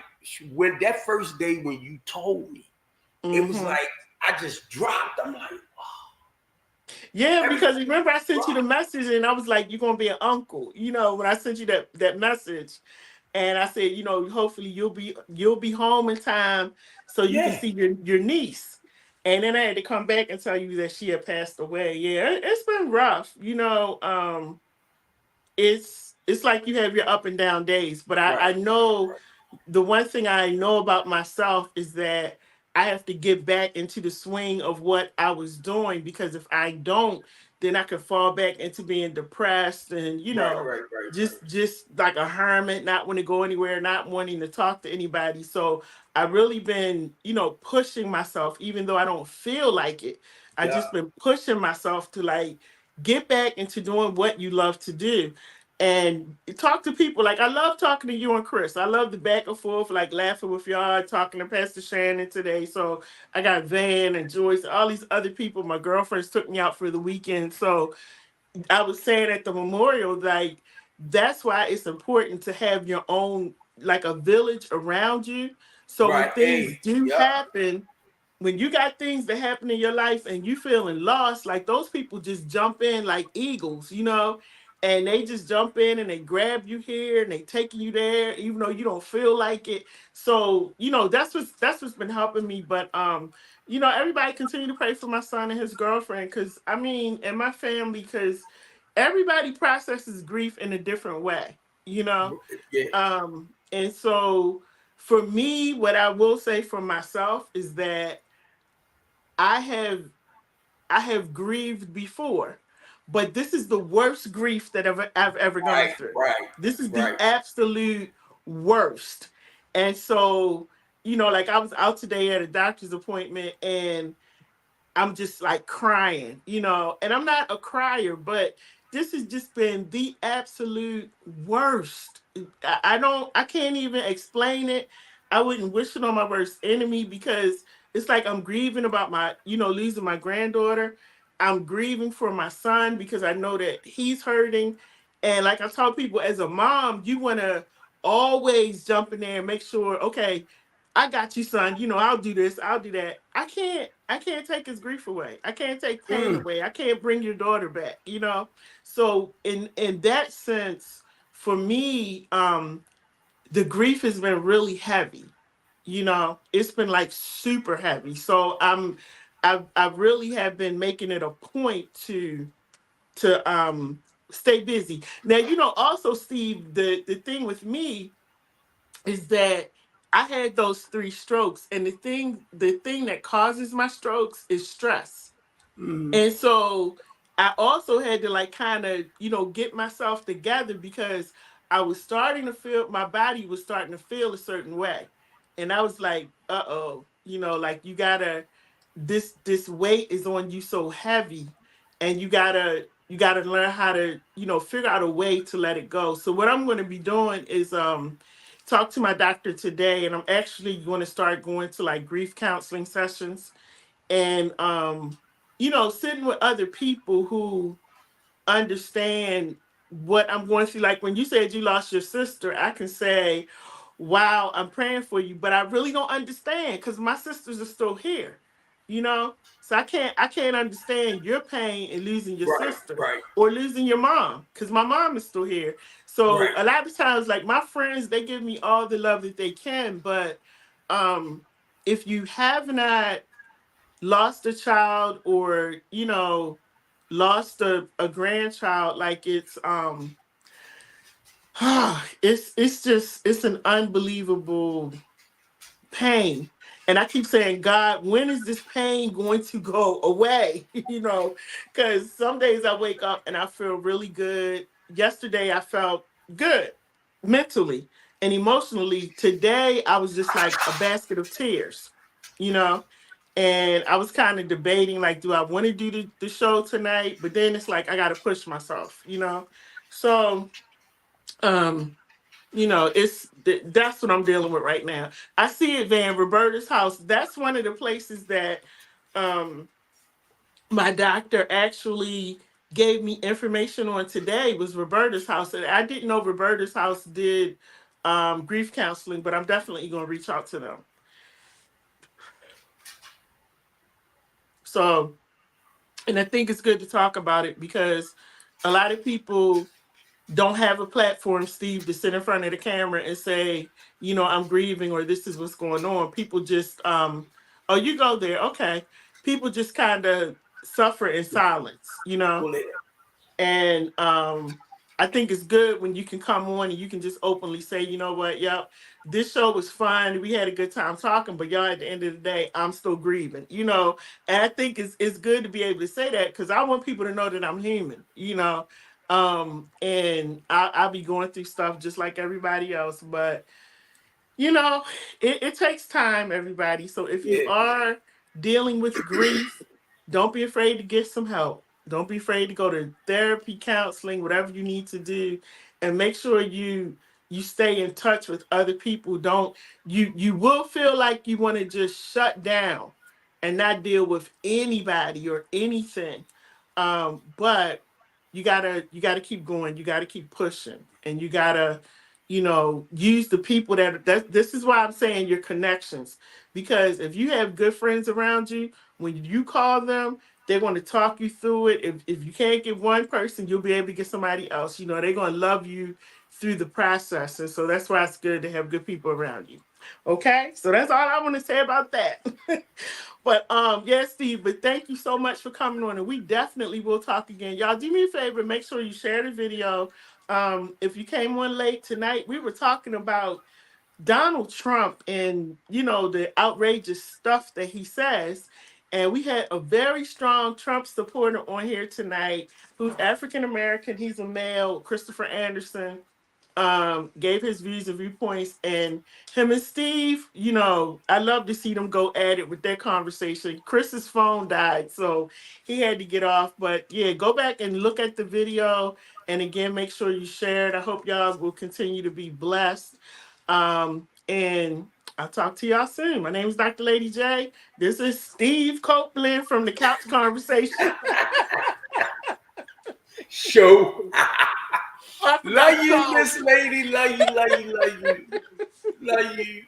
when that first day when you told me, it was like I just dropped. I'm like, yeah, because remember I sent you the message and I was like, you're gonna be an uncle. You know, when I sent you that message, and I said, you know, hopefully you'll be home in time so you can see your niece. And then I had to come back and tell you that she had passed away. Yeah, it's been rough. You know, it's like you have your up and down days. But I know the one thing I know about myself is that I have to get back into the swing of what I was doing, because if I don't, then I could fall back into being depressed and, you know, just like a hermit, not want to go anywhere, not wanting to talk to anybody. So I really been, you know, pushing myself, even though I don't feel like it. I just been pushing myself to like get back into doing what you love to do. And talk to people. Like I love talking to you and Chris. I love the back and forth, like laughing with y'all, talking to Pastor Shannon today. So I got Van and Joyce, all these other people. My girlfriends took me out for the weekend. So I was saying at the memorial, like that's why it's important to have your own, like a village around you. So when things do happen, when you got things that happen in your life and you feeling lost, like those people just jump in like eagles, you know, and they just jump in and they grab you here and they taking you there, even though you don't feel like it. So, you know, that's what's been helping me. But you know, everybody continue to pray for my son and his girlfriend, because I mean, and my family, because everybody processes grief in a different way, you know. And so for me, what I will say for myself is that I have grieved before, but this is the worst grief that I've ever gone through. This is the absolute worst. And so, you know, like I was out today at a doctor's appointment and I'm just like crying, you know, and I'm not a crier, but this has just been the absolute worst. I can't even explain it. I wouldn't wish it on my worst enemy, because it's like I'm grieving about my, you know, losing my granddaughter. I'm grieving for my son because I know that he's hurting. And like I tell people, as a mom, you want to always jump in there and make sure, okay, I got you, son. You know, I'll do this, I'll do that. I can't take his grief away. I can't take pain Mm. away. I can't bring your daughter back, you know. So in that sense, for me, the grief has been really heavy. You know, it's been like super heavy. So I really have been making it a point to stay busy. Now, you know, also Steve, the thing with me is that I had those 3 strokes, and the thing that causes my strokes is stress. Mm. And so I also had to like kind of, you know, get myself together because I was starting to feel my body was starting to feel a certain way. And I was like, uh-oh, you know, like you gotta this weight is on you so heavy, and you gotta learn how to, you know, figure out a way to let it go. So what I'm gonna be doing is talk to my doctor today, and I'm actually going to start going to like grief counseling sessions, and you know, sitting with other people who understand what I'm going through. Like when you said you lost your sister, I can say, wow, I'm praying for you, but I really don't understand because my sisters are still here, you know. So I can't understand your pain in losing your Right, sister right, or losing your mom because my mom is still here. So right. a lot of times, like my friends, they give me all the love that they can, but um if you have not lost a child, or you know, lost a grandchild, like it's just it's an unbelievable pain. And I keep saying, God, when is this pain going to go away? You know, because some days I wake up and I feel really good. Yesterday I felt good mentally and emotionally. Today I was just like a basket of tears, you know. And I was kind of debating, like, do I want to do the show tonight? But then it's like I got to push myself, you know. So um you know, that's what I'm dealing with right now. I see it, Van. Roberta's house. That's one of the places that um my doctor actually gave me information on today, was Roberta's house. And I didn't know Roberta's house did grief counseling, but I'm definitely going to reach out to them. So, and I think it's good to talk about it because a lot of people don't have a platform, Steve, to sit in front of the camera and say, you know, I'm grieving or this is what's going on. People just, oh, you go there, okay. People just kind of suffer in silence, you know. Pull it. And I think it's good when you can come on and you can just openly say, you know what, yep, this show was fun. We had a good time talking, but y'all, at the end of the day, I'm still grieving, you know. And I think it's good to be able to say that because I want people to know that I'm human, you know. And I'll be going through stuff just like everybody else, but you know, it takes time, everybody. So if you Yeah. are dealing with grief, don't be afraid to get some help. Don't be afraid to go to therapy, counseling, whatever you need to do, and make sure you stay in touch with other people. Don't you will feel like you want to just shut down and not deal with anybody or anything. But you gotta keep going. You gotta keep pushing, and you gotta, you know, use the people that this is why I'm saying your connections. Because if you have good friends around you, when you call them, they're going to talk you through it. If you can't get one person, you'll be able to get somebody else. You know, they're going to love you through the process. And so that's why it's good to have good people around you. Okay, so that's all I want to say about that. But yeah, Steve, but thank you so much for coming on, and we definitely will talk again. Y'all do me a favor, make sure you share the video. If you came on late tonight, we were talking about Donald Trump and, you know, the outrageous stuff that he says. And we had a very strong Trump supporter on here tonight who's African American. He's a male, Christopher Anderson, gave his views and viewpoints. And him and Steve, you know, I love to see them go at it with their conversation. Chris's phone died, so he had to get off. But yeah, go back and look at the video. And again, make sure you share it. I hope y'all will continue to be blessed. And I'll talk to y'all soon. My name is Dr. Lady J. This is Steve Copeland from the Couch Conversation. Show. I forgot Love to you, call. Miss Lady. Love you, love you, love you. Love you.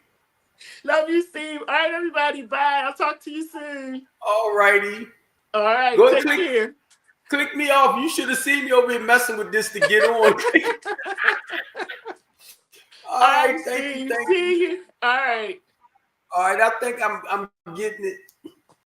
Love you, Steve. All right, everybody. Bye. I'll talk to you soon. All righty. All right. Go Take care. Click me off. You should have seen me over here messing with this to get on. All right. Thank you. See you. All right. All right. I think I'm getting it.